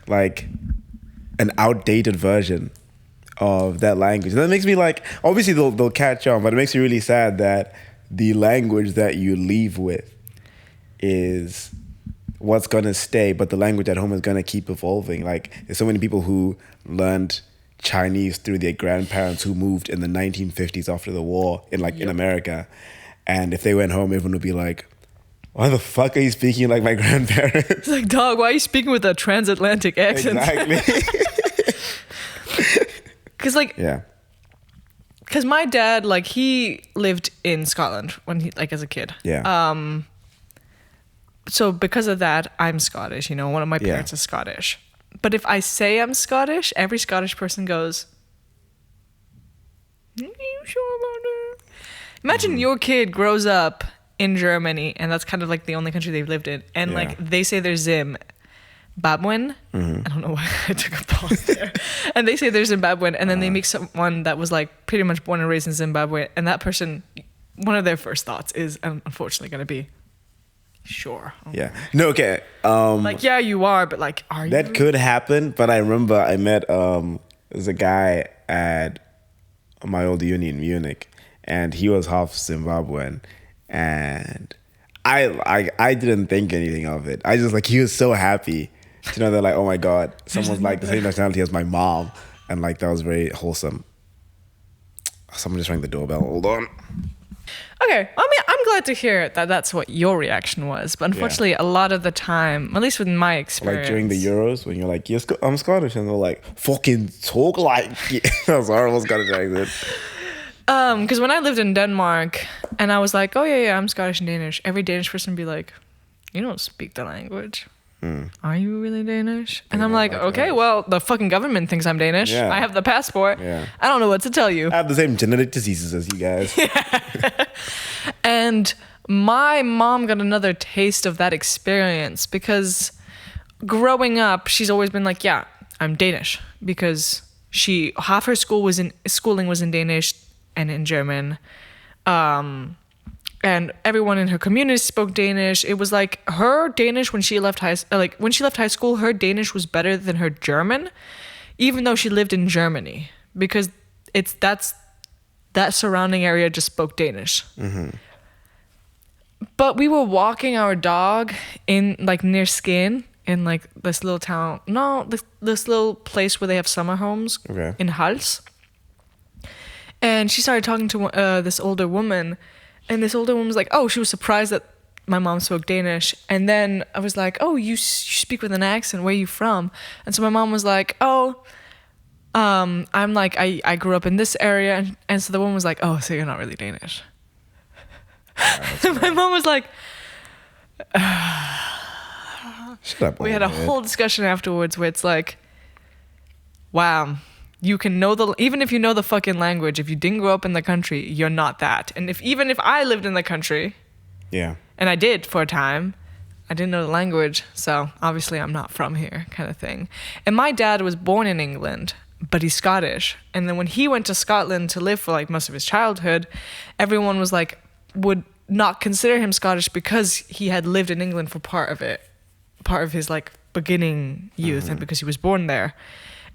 like an outdated version of that language. And that makes me like, obviously they'll catch on, but it makes me really sad that the language that you leave with is what's going to stay, but the language at home is going to keep evolving. Like, there's so many people who learned Chinese through their grandparents who moved in the 1950s after the war in America. And if they went home, everyone would be like, why the fuck are you speaking like my grandparents? It's like, dog, why are you speaking with a transatlantic accent? Exactly. Because because my dad, like, he lived in Scotland when he, like, as a kid. Yeah. So because of that, I'm Scottish. One of my parents is Scottish. But if I say I'm Scottish, every Scottish person goes, are you sure about that? Imagine your kid grows up in Germany, and that's kind of like the only country they've lived in, and like they say they're Zimbabwean. I don't know why I took a pause there. And they say they're Zimbabwean, and then they meet someone that was like pretty much born and raised in Zimbabwe, and that person, one of their first thoughts is unfortunately going to be, sure. Yeah. No, okay. Like, yeah, you are, but like, are you? That could happen, but I remember I met there's a guy at my old uni in Munich, and he was half Zimbabwean, and I didn't think anything of it. I just, like, he was so happy to know that, like, oh my God, someone's like the same nationality as my mom, and like that was very wholesome. Someone just rang the doorbell. Hold on. Okay, I mean, I'm glad to hear that that's what your reaction was, but unfortunately, a lot of the time, at least with my experience, like during the Euros, when you're like, yes, I'm Scottish, and they're like, fucking talk like, that was horrible Scottish accent. Because when I lived in Denmark, and I was like, oh yeah, I'm Scottish and Danish, every Danish person would be like, you don't speak the language. Are you really Danish? And I'm like, okay, well, the fucking government thinks I'm Danish. I have the passport. I don't know what to tell you. I have the same genetic diseases as you guys. And my mom got another taste of that experience because growing up, she's always been like, yeah, I'm Danish, because half her schooling was in Danish and in German. And everyone in her community spoke Danish. It was like her Danish when she left high school, her Danish was better than her German, even though she lived in Germany, because that surrounding area just spoke Danish. But we were walking our dog in like near Skien in like this little town. No, this little place where they have summer homes in Hals. And she started talking to this older woman. And this older woman was like, oh, she was surprised that my mom spoke Danish. And then I was like, oh, you speak with an accent. Where are you from? And so my mom was like, oh, I'm like, I grew up in this area. And so the woman was like, oh, so you're not really Danish. And my mom was like, shut up. We had a whole discussion afterwards where it's like, wow, you can know even if you know the fucking language, if you didn't grow up in the country, you're not that. And even if I lived in the country, yeah, and I did for a time, I didn't know the language, so obviously I'm not from here, kind of thing. And my dad was born in England, but he's Scottish. And then when he went to Scotland to live for like most of his childhood, everyone was like, would not consider him Scottish because he had lived in England for part of his like beginning youth, and because he was born there.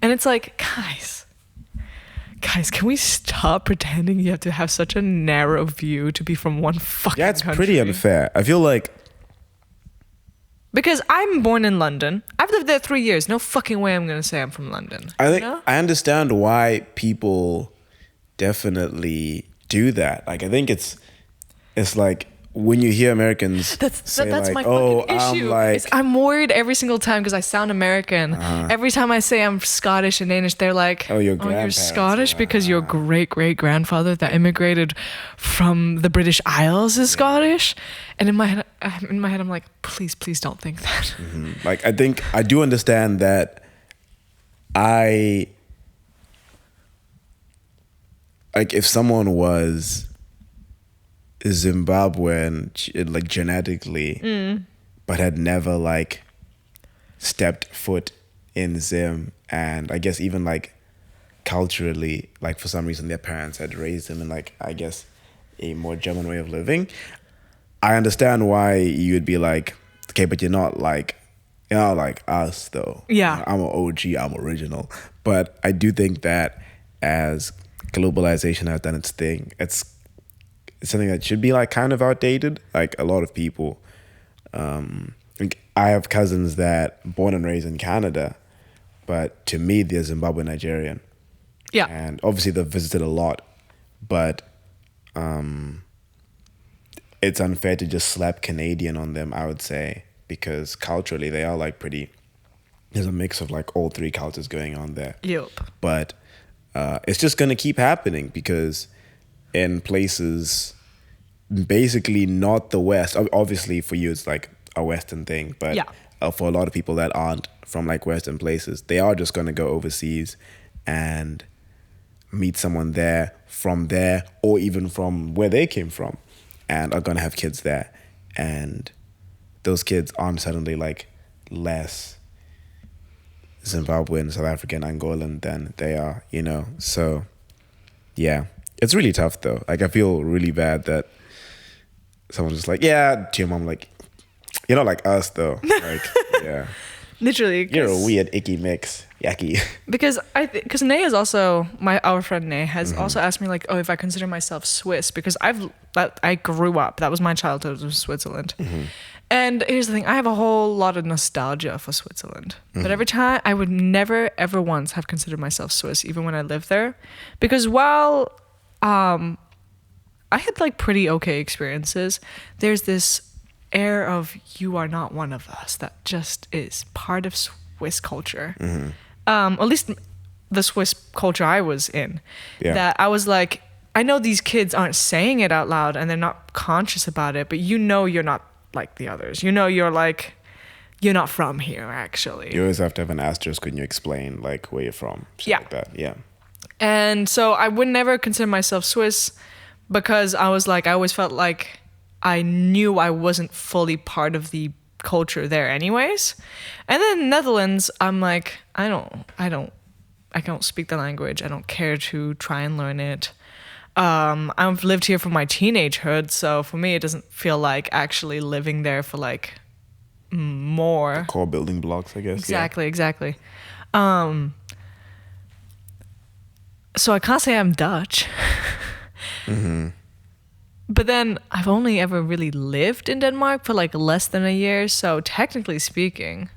And it's like, guys, can we stop pretending you have to have such a narrow view to be from one fucking country? country? Pretty unfair. I feel like, because I'm born in London. I've lived there 3 years. No fucking way I'm going to say I'm from London. I think I understand why people definitely do that. Like, I think it's like when you hear Americans say that's like, my oh, fucking issue. I'm worried every single time because I sound American. Every time I say I'm Scottish and Danish, they're like, oh, you're Scottish because your great-great-grandfather that immigrated from the British Isles is Scottish. And in my head, I'm like, please don't think that. Like, I think I do understand that. Like, if someone was Zimbabwean, like genetically, but had never like stepped foot in Zim, and I guess even like culturally, like for some reason their parents had raised them in like, I guess, a more German way of living, I understand why you'd be like, okay, but you're not like us though. Yeah, I'm an OG, I'm original. But I do think that as globalization has done its thing, it's something that should be like kind of outdated. Like a lot of people, like I have cousins that born and raised in Canada, but to me they're Zimbabwean Nigerian. Yeah, and obviously they've visited a lot, but it's unfair to just slap Canadian on them, I would say, because culturally they are like pretty. There's a mix of like all three cultures going on there. Yep. But it's just gonna keep happening because in places basically not the West, obviously for you it's like a Western thing, but for a lot of people that aren't from like Western places, they are just going to go overseas and meet someone from there or even from where they came from and are going to have kids there, and those kids aren't suddenly like less Zimbabwean, South African, Angolan than they are, you know. So yeah, it's really tough though. Like I feel really bad that someone's just like, yeah, to your mom, like, you're not like us though. Like, yeah, literally, you're a weird icky mix, yucky. Because Nay is also our friend Nay has also asked me like, oh, if I consider myself Swiss, because I grew up, that was my childhood, was Switzerland. And here's the thing, I have a whole lot of nostalgia for Switzerland, but every time I would never ever once have considered myself Swiss, even when I lived there, because while I had like pretty okay experiences, there's this air of you are not one of us that just is part of Swiss culture. At least the Swiss culture I was in, that I was like, I know these kids aren't saying it out loud and they're not conscious about it, but you know you're not like the others. You know you're not from here actually. You always have to have an asterisk when you explain like where you're from. Like that. Yeah. And so I would never consider myself Swiss because I was like, I always felt like I knew I wasn't fully part of the culture there anyways. And then Netherlands, I'm like, I don't speak the language. I don't care to try and learn it. I've lived here for my teenagehood, so for me it doesn't feel like actually living there for like more. The core building blocks, I guess. Exactly. So I can't say I'm Dutch. But then I've only ever really lived in Denmark for like less than a year. So technically speaking,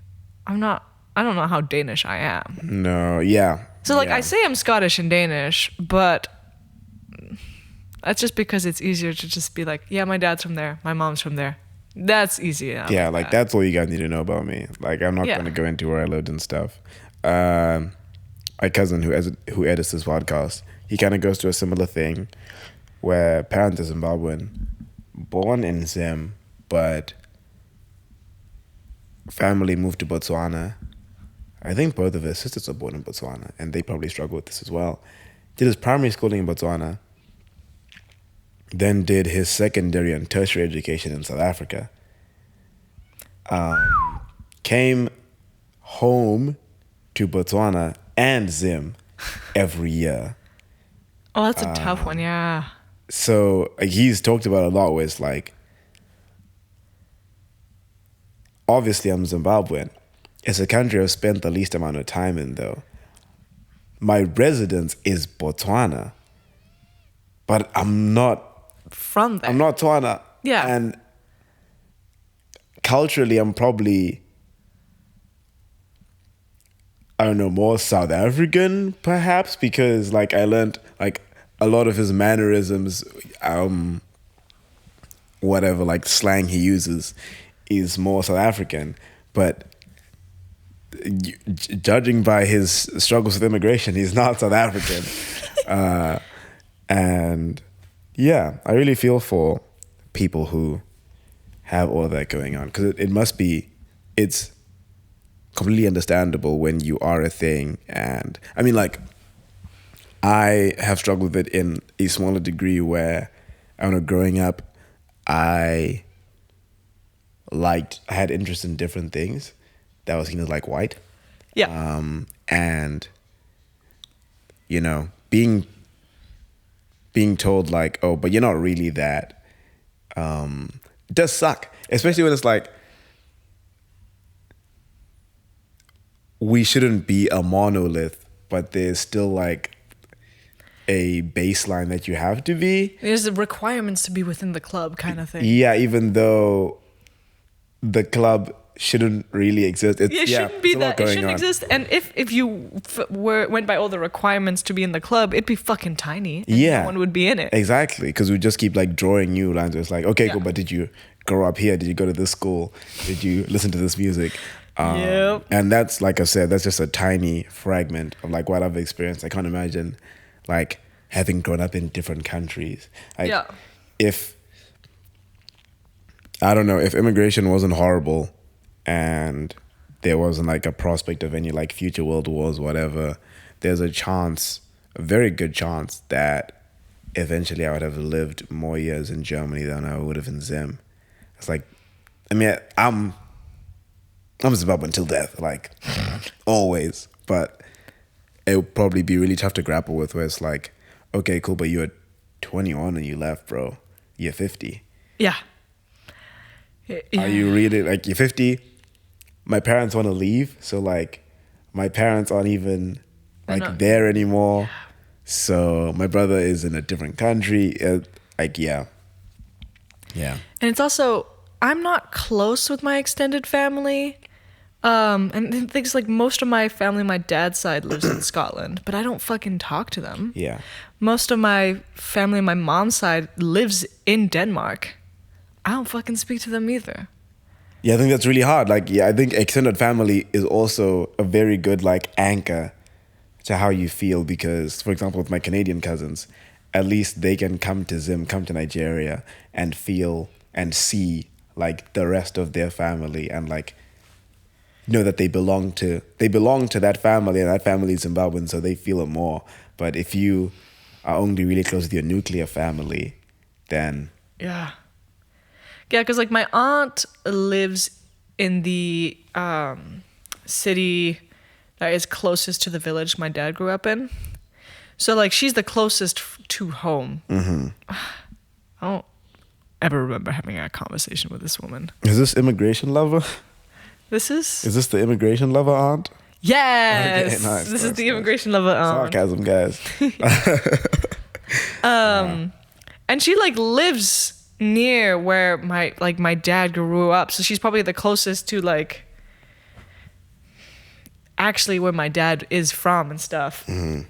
I don't know how Danish I am. No, yeah. So like yeah. I say I'm Scottish and Danish, but that's just because it's easier to just be like, yeah, my dad's from there, my mom's from there. That's easy enough. Yeah, like that's all you guys need to know about me. Like I'm not going to go into where I lived and stuff. My cousin who edits this podcast, he kind of goes through a similar thing where parents are Zimbabwean, born in Zim, but family moved to Botswana. I think both of his sisters are born in Botswana, and they probably struggle with this as well. Did his primary schooling in Botswana, then did his secondary and tertiary education in South Africa. Came home to Botswana and Zim every year. Oh, that's a tough one, yeah. So he's talked about a lot where it's like, obviously I'm Zimbabwean. It's a country I've spent the least amount of time in though. My residence is Botswana, but I'm not from there. I'm not Tswana. Yeah. And culturally I'm probably, I don't know, more South African perhaps, because like I learned like a lot of his mannerisms, whatever like slang he uses is more South African. But judging by his struggles with immigration, he's not South African. And yeah, I really feel for people who have all of that going on, because it's completely understandable when you are a thing. And I mean, like, I have struggled with it in a smaller degree where, I don't know, growing up, I had interest in different things that was seen as like white. Yeah. And, you know, being told like, oh, but you're not really that, it does suck. Especially when it's like, we shouldn't be a monolith, but there's still like a baseline that you have to be. There's the requirements to be within the club kind of thing. Yeah, even though the club shouldn't really exist. It shouldn't be that. It shouldn't exist. And if you went by all the requirements to be in the club, it'd be fucking tiny. And no one would be in it. Exactly, because we just keep like drawing new lines. It's like, okay, cool, but did you grow up here? Did you go to this school? Did you listen to this music? Yep. And that's, like I said, that's just a tiny fragment of like what I've experienced. I can't imagine like having grown up in different countries. Like, if immigration wasn't horrible and there wasn't like a prospect of any like future world wars, whatever, there's a very good chance that eventually I would have lived more years in Germany than I would have in Zim. It's like, I mean, I'm Zimbabwean until death, like always, but it would probably be really tough to grapple with, where it's like, okay, cool, but you were 21 and you left, bro. You're 50. Yeah. Are you really, like, you're 50? My parents want to leave, so like my parents aren't even like there anymore. So my brother is in a different country. Yeah. And it's also, I'm not close with my extended family. And things like most of my family, my dad's side lives in Scotland, but I don't fucking talk to them. Yeah. Most of my family, my mom's side, lives in Denmark. I don't fucking speak to them either. Yeah, I think that's really hard. Like, yeah, I think extended family is also a very good like anchor to how you feel, because, for example, with my Canadian cousins, at least they can come to Zim, come to Nigeria, and feel and see like the rest of their family, and like know that they belong to that family, and that family is Zimbabwean, so they feel it more. But if you are only really close with your nuclear family, then yeah, because like my aunt lives in the city that is closest to the village my dad grew up in, so like she's the closest to home. I don't ever remember having a conversation with this woman. Is this immigration lover? Is this the immigration lover aunt? Yes. Okay, nice. This is the immigration lover aunt. Sarcasm, guys. And she like lives near where my dad grew up. So she's probably the closest to like actually where my dad is from and stuff. Mm.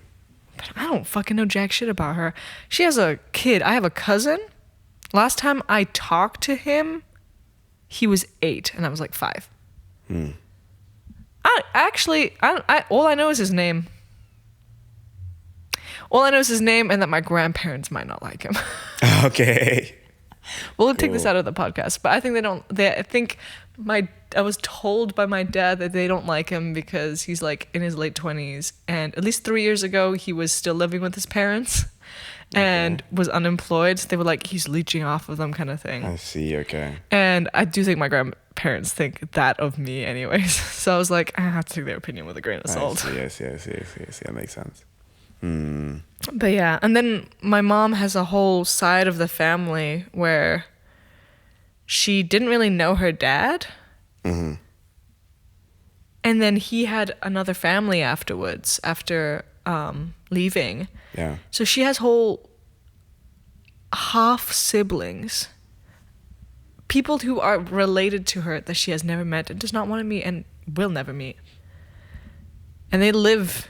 But I don't fucking know jack shit about her. She has a kid. I have a cousin. Last time I talked to him, he was 8 and I was like 5. Mm. All I know is his name. All I know is his name and that my grandparents might not like him. Okay. We'll take this out of the podcast, but I think I was told by my dad that they don't like him because he's like in his late 20s, and at least 3 years ago he was still living with his parents and was unemployed. So they were like, he's leeching off of them kind of thing. I see, okay. And I do think my grandparents think that of me anyways. So I was like, I have to take their opinion with a grain of salt. I see. That makes sense. But yeah, and then my mom has a whole side of the family where she didn't really know her dad. Mm-hmm. And then he had another family afterwards, after leaving. Yeah. So she has whole half siblings, people who are related to her that she has never met and does not want to meet and will never meet. And they live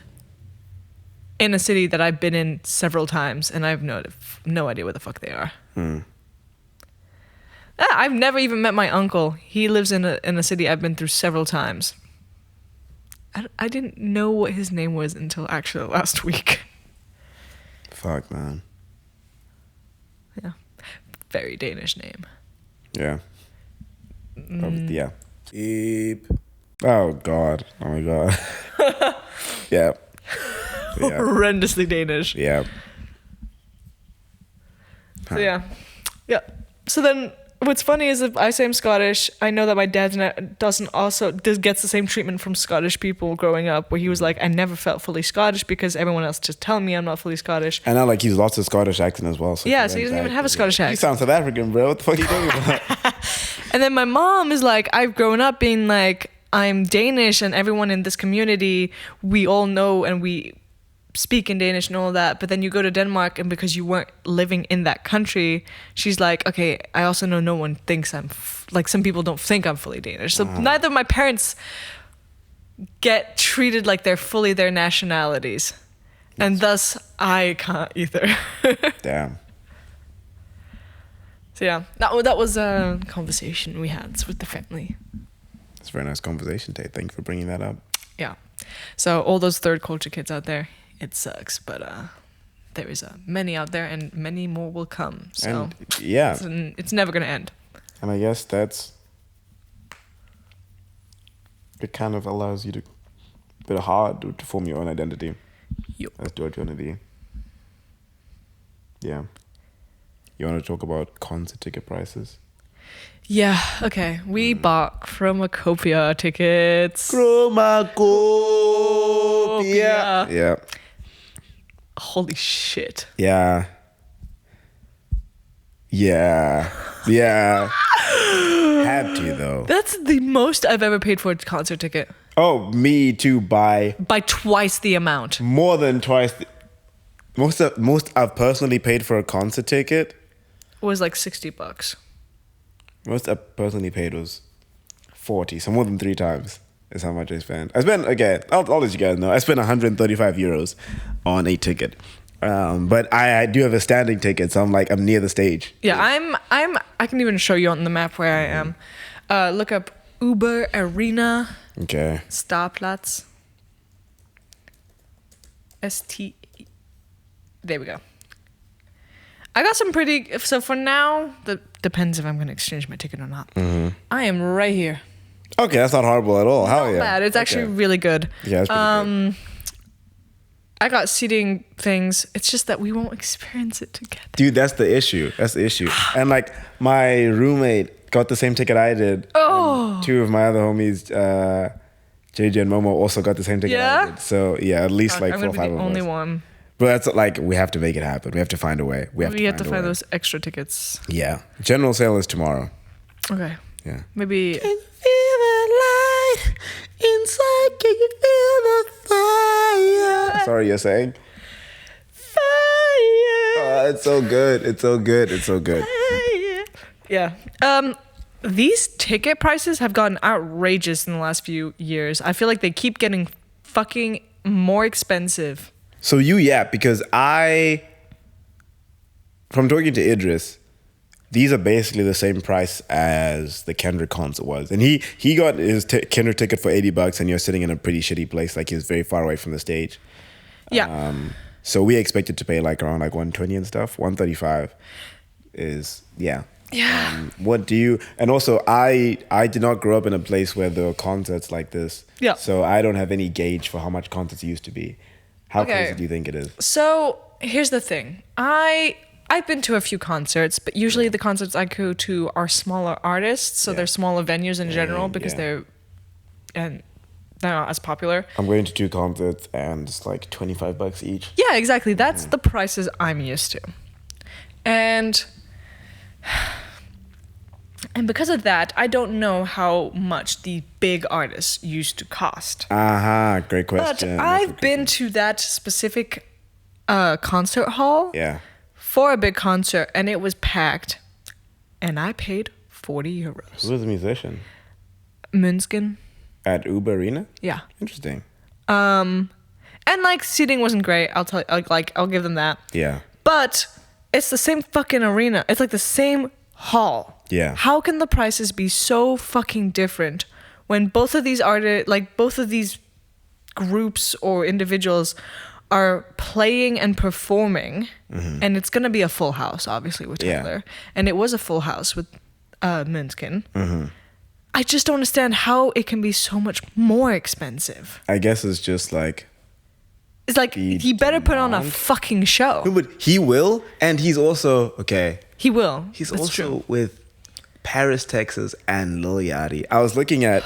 in a city that I've been in several times, and I have no idea where the fuck they are. I've never even met my uncle. He lives in a city I've been through several times. I didn't know what his name was until actually last week. Fuck, man. Yeah. Very Danish name. Yeah. Yeah. Beep. Oh, God. Oh, my God. Yeah. Yeah. Horrendously Danish. Yeah. Huh. So yeah. So then, what's funny is if I say I'm Scottish, I know that my dad gets the same treatment from Scottish people growing up, where he was like, I never felt fully Scottish because everyone else just telling me I'm not fully Scottish. And now, like, he's lost his Scottish accent as well. So yeah, so he doesn't even have a Scottish accent. You sound South African, bro. What the fuck are you talking about? And then my mom is like, I've grown up being like, I'm Danish, and everyone in this community, we all know and we speak in Danish and all that, but then you go to Denmark, and because you weren't living in that country, she's like, okay, I also know no one thinks I'm like, some people don't think I'm fully Danish, so neither of my parents get treated like they're fully their nationalities, and thus I can't either. Damn. So yeah, that was a conversation we had with the family. It's a very nice conversation, Tate. Thank you for bringing that up. Yeah, so all those third culture kids out there, it sucks, but there is many out there, and many more will come. So and, yeah, it's never gonna end. And I guess it kind of allows you to, a bit hard to form your own identity. Yep. As to what you want to be. Yeah. You want to talk about concert ticket prices? Yeah. Okay. We bought Chromacopia tickets. Chromacopia. Yeah. Holy shit. Yeah. Had to, though. That's the most I've ever paid for a concert ticket. Oh, me too, by twice the amount. More than twice. Most I've personally paid for a concert ticket was like $60. Most I personally paid was 40, so more than 3 times is how much I spent. I'll let you guys know, I spent 135 euros on a ticket. But I do have a standing ticket, so I'm near the stage. Yeah, I can even show you on the map where I am. Look up Uber Arena. Okay. Starplatz. ST. There we go. I got some so for now, that depends if I'm going to exchange my ticket or not. Mm-hmm. I am right here. Okay, that's not horrible at all. Hell yeah. Not bad. It's actually really good. Yeah, it's pretty good. I got seating things. It's just that we won't experience it together. Dude, that's the issue. And like, my roommate got the same ticket I did. Oh. And 2 of my other homies, JJ and Momo, also got the same ticket I did. So yeah, at least like 4 or 5 of us. I'm going to be the only one. But that's like, we have to make it happen. We have to find a way. We have to find those extra tickets. Yeah. General sale is tomorrow. Okay. Yeah. Maybe. Can you feel the light inside? Can you feel the fire? Sorry, you're saying? Fire. It's so good. It's so good. It's so good. Yeah. These ticket prices have gotten outrageous in the last few years. I feel like they keep getting fucking more expensive. So because from talking to Idris, these are basically the same price as the Kendrick concert was. And he got his Kendrick ticket for $80 and you're sitting in a pretty shitty place. Like he was very far away from the stage. Yeah. So we expected to pay like around like 120 and stuff. 135 is, yeah. What do you, and also I did not grow up in a place where there were concerts like this. Yeah. So I don't have any gauge for how much concerts used to be. How crazy do you think it is? So here's the thing. I've been to a few concerts, but usually the concerts I go to are smaller artists. So they're smaller venues in general because they're not as popular. I'm going to 2 concerts and it's like $25 each. Yeah, exactly. That's the prices I'm used to. And because of that, I don't know how much the big artists used to cost. Great question. But I've been to that specific concert hall for a big concert, and it was packed, and I paid 40 euros. Who was the musician? Munich. At Uber Arena? Yeah. Interesting. And like seating wasn't great. I'll give them that. Yeah. But it's the same fucking arena. It's like the same hall. Yeah. How can the prices be so fucking different when both of these artists, like both of these groups or individuals are playing and performing, and it's gonna be a full house, obviously, with Taylor, and it was a full house with Munich. I just don't understand how it can be so much more expensive. I guess it's just like... It's like, he better put on a fucking show. But he will, and he's also... Okay. He will. He's That's also true. with Paris, Texas, and Lil Yachty. I was looking at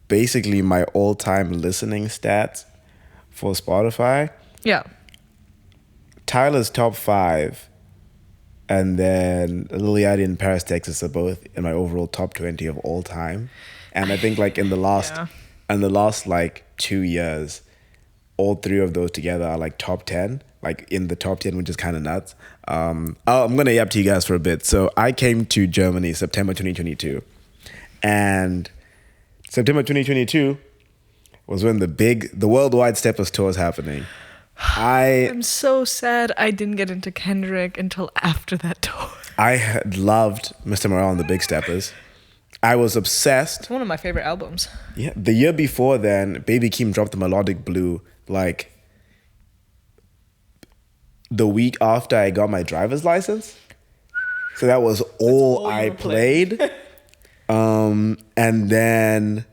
basically my all-time listening stats for Spotify. Yeah. Tyler's top 5, and then Lil Yachty and Paris, Texas are both in my overall top 20 of all time. And I think like in the last like 2 years, all 3 of those together are like top 10, like in the top 10, which is kind of nuts. I'm going to yap to you guys for a bit. So I came to Germany September 2022, and September 2022 was when the worldwide Steppers tour was happening. I'm so sad I didn't get into Kendrick until after that tour. I had loved Mr. Morale and the Big Steppers. I was obsessed. It's one of my favorite albums. Yeah, the year before then, Baby Keem dropped the Melodic Blue like the week after I got my driver's license. So that was all I played. And then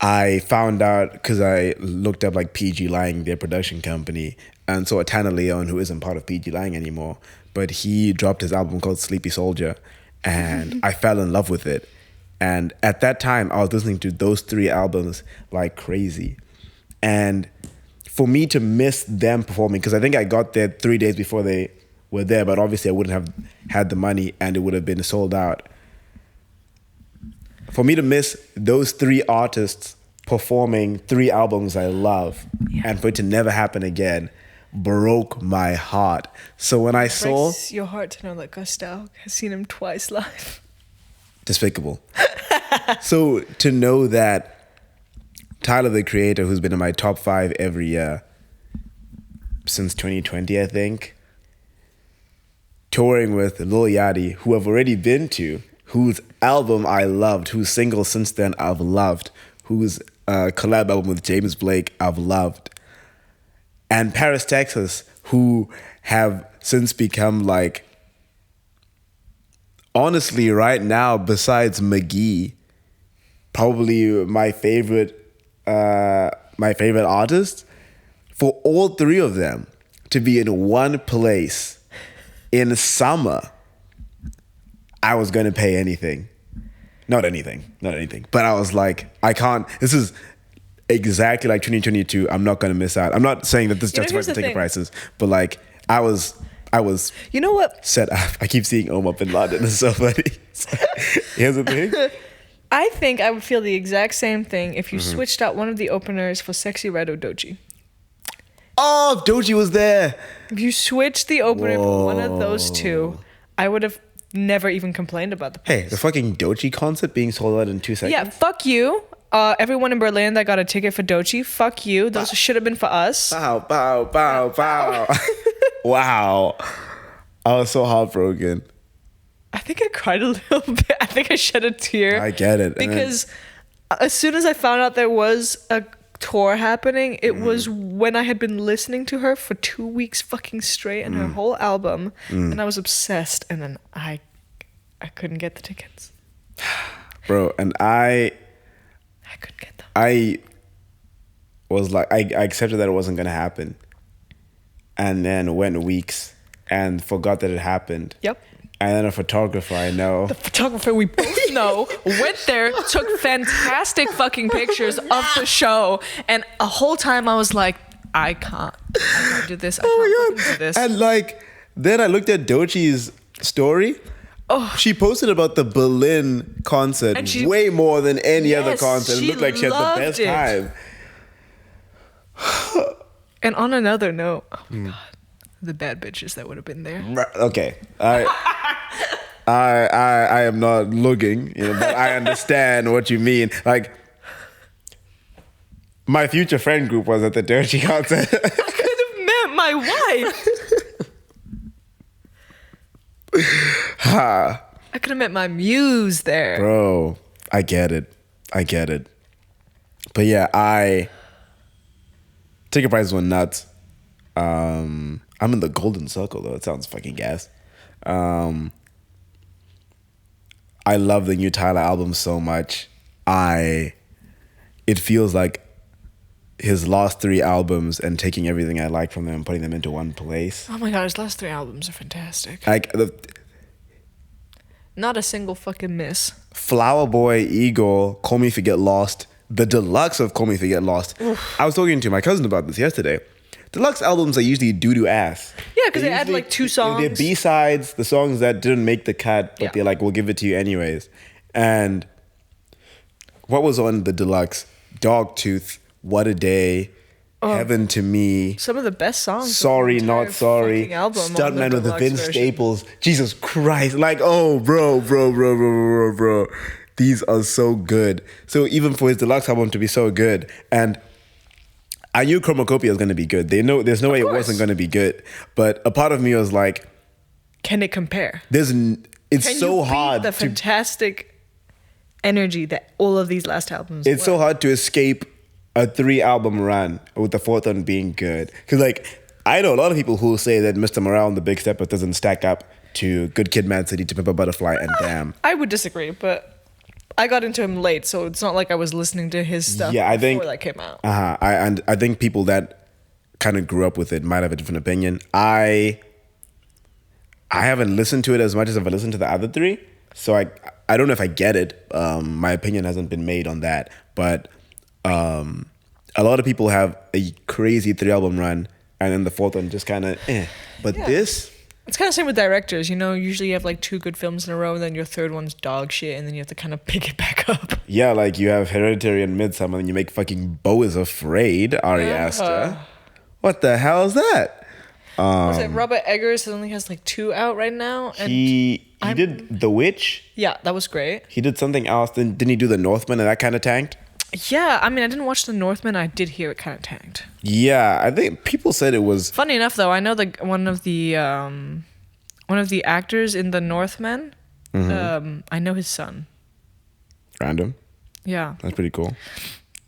I found out, because I looked up like PG Lang, their production company, and saw Tana Leon, who isn't part of PG Lang anymore, but he dropped his album called Sleepy Soldier, and I fell in love with it. And at that time, I was listening to those 3 albums like crazy. And for me to miss them performing, because I think I got there 3 days before they were there, but obviously I wouldn't have had the money and it would have been sold out. For me to miss those 3 artists performing 3 albums I love, and for it to never happen again, broke my heart. So when I saw... It breaks your heart to know that Gustav has seen him twice live. Despicable. So to know that Tyler, the Creator, who's been in my top 5 every year since 2020, I think, touring with Lil Yachty, who I've already been to, whose album I loved, whose single since then I've loved, whose collab album with James Blake I've loved, and Paris, Texas, who have since become like, honestly right now, besides McGee, probably my favorite artist. For all 3 of them to be in one place in summer, I was going to pay anything. Not anything. But I was like, I can't. This is exactly like 2022. I'm not going to miss out. I'm not saying that this justifies the ticket prices, but like I was. You know what? Set up. I keep seeing Omar bin Laden. It's so funny. Here's the thing. I think I would feel the exact same thing if you switched out one of the openers for Sexy Red or Doji. Oh, Doechii was there. If you switched the opener for one of those two, I would have never even complained about the price. Hey, the fucking Doechii concert being sold out in 2 seconds. Yeah, fuck you. Everyone in Berlin that got a ticket for Doechii, fuck you. Those should have been for us. Bow, bow, bow, bow. Wow. I was so heartbroken. I think I cried a little bit. I think I shed a tear. I get it. Because as soon as I found out there was a tour happening, it was when I had been listening to her for 2 weeks fucking straight and her whole album. And I was obsessed. And then I couldn't get the tickets. Bro, and I couldn't get them. I was like, I accepted that it wasn't going to happen. And then went weeks and forgot that it happened. Yep. And then a photographer I know. The photographer we both know went there, took fantastic fucking pictures of the show. And a whole time I was like, I can't do this. I can't do this. And like, then I looked at Doechii's story. Oh, she posted about the Berlin concert way more than any other concert. It looked like she had the best time. And on another note, oh my God, the bad bitches that would have been there. Okay, I am not looking, but I understand what you mean. Like, my future friend group was at the Doechii concert. I could have met my wife. I could have met my muse there. Bro, I get it. But yeah, ticket prices went nuts. I'm in the golden circle though. It sounds fucking gas. I love the new Tyler album so much. It feels like his last 3 albums and taking everything I like from them and putting them into one place. Oh my God, his last 3 albums are fantastic. Like not a single fucking miss. Flower Boy, Eagle, Call Me Forget Lost, the deluxe of Call Me Forget Lost. Oof. I was talking to my cousin about this yesterday. Deluxe albums are usually doo-doo ass. Yeah, because they add like 2 songs. They're B-sides, the songs that didn't make the cut, but they're like, we'll give it to you anyways. And what was on the deluxe? Dogtooth, What a Day, Heaven to Me. Some of the best songs. Sorry, Not Sorry. Stuntman with the Vince Staples. Jesus Christ. Like, oh, bro. These are so good. So even for his deluxe album to be so good, and I knew Chromacopia was going to be good. There's no way it wasn't going to be good. But a part of me was like, can it compare? It's so hard. The fantastic energy that all of these last albums. It's so hard to escape a 3-album run with the 4th one being good. Because like, I know a lot of people who say that Mr. Morale and the Big Stepper doesn't stack up to Good Kid, Mad City, To Pimp a Butterfly, and Damn. I would disagree, but I got into him late, so it's not like I was listening to his stuff before that came out. I think people that kind of grew up with it might have a different opinion. I haven't listened to it as much as I've listened to the other 3, so I don't know if I get it. My opinion hasn't been made on that, but a lot of people have a crazy 3-album run, and then the 4th one just kind of But this... It's kind of same with directors, usually you have like 2 good films in a row and then your 3rd one's dog shit and then you have to kind of pick it back up. Yeah, like you have Hereditary and Midsommar and you make fucking Beau is Afraid, Ari Aster. What the hell is that? Was it Robert Eggers only has like 2 out right now? And he did The Witch. Yeah, that was great. He did something else. Didn't he do The Northman and that kind of tanked? Yeah, I mean, I didn't watch The Northman. I did hear it kind of tanked. Yeah, I think people said it was... Funny enough, though, I know one of the actors in The Northman. I know his son. Random. Yeah, that's pretty cool.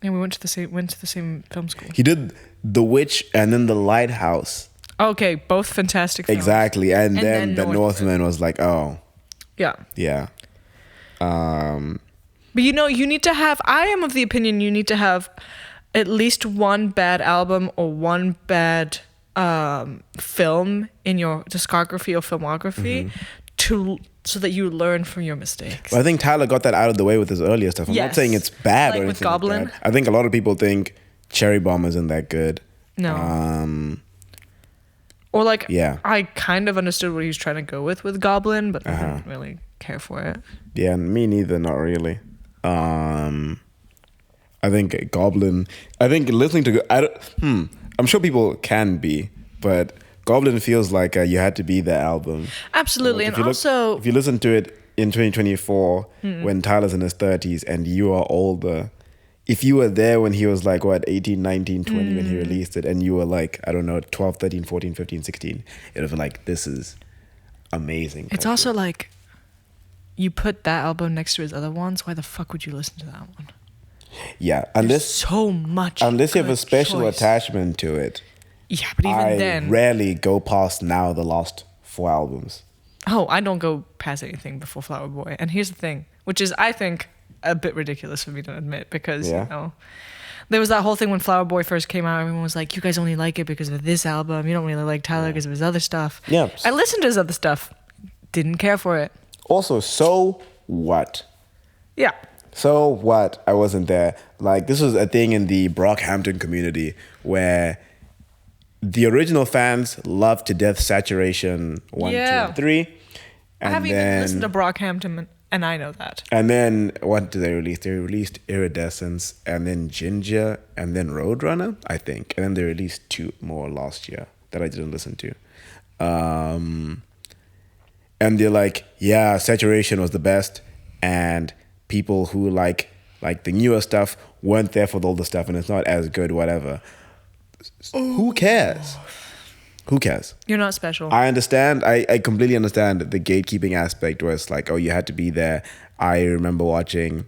And we went to the same film school. He did The Witch and then The Lighthouse. Okay, both fantastic films. Exactly, and then The Northman was like, oh. Yeah. But you need to have, I am of the opinion you need to have at least one bad album or one bad film in your discography or filmography so that you learn from your mistakes. Well, I think Tyler got that out of the way with his earlier stuff. I'm not saying it's bad or anything with Goblin. Like that. I think a lot of people think Cherry Bomb isn't that good. No. Or like, I kind of understood what he was trying to go with Goblin, but I didn't really care for it. Yeah, me neither, not really. I think Goblin. I think listening to. I'm sure people can be, but Goblin feels like you had to be the album. Absolutely, like and also if you listen to it in 2024 when Tyler's in his 30s and you are older, if you were there when he was like, what, 18, 19, 20 when he released it, and you were like, I don't know, 12, 13, 14, 15, 16, it would be like, this is amazing. It's also like, you put that album next to his other ones, why the fuck would you listen to that one? Yeah, There's so much. Unless you have a special choice. attachment to it. Yeah, but even then, I rarely go past now the last 4 albums. Oh, I don't go past anything before Flower Boy. And here's the thing, which is, I think, a bit ridiculous for me to admit, because, you know, there was that whole thing when Flower Boy first came out. Everyone was like, you guys only like it because of this album. You don't really like Tyler because of his other stuff. Yeah. I listened to his other stuff. Didn't care for it. Also, so what? Yeah. So what? I wasn't there. Like, this was a thing in the Brockhampton community where the original fans loved to death Saturation 1, 2, and 3. I haven't even listened to Brockhampton, and I know that. And then, what did they release? They released Iridescence, and then Ginger, and then Roadrunner, I think. And then they released 2 more last year that I didn't listen to. And they're like, yeah, Saturation was the best, and people who like the newer stuff weren't there for the older stuff, and it's not as good, whatever. Who cares? Who cares? You're not special. I understand. I completely understand the gatekeeping aspect where it's like, oh, you had to be there. I remember watching,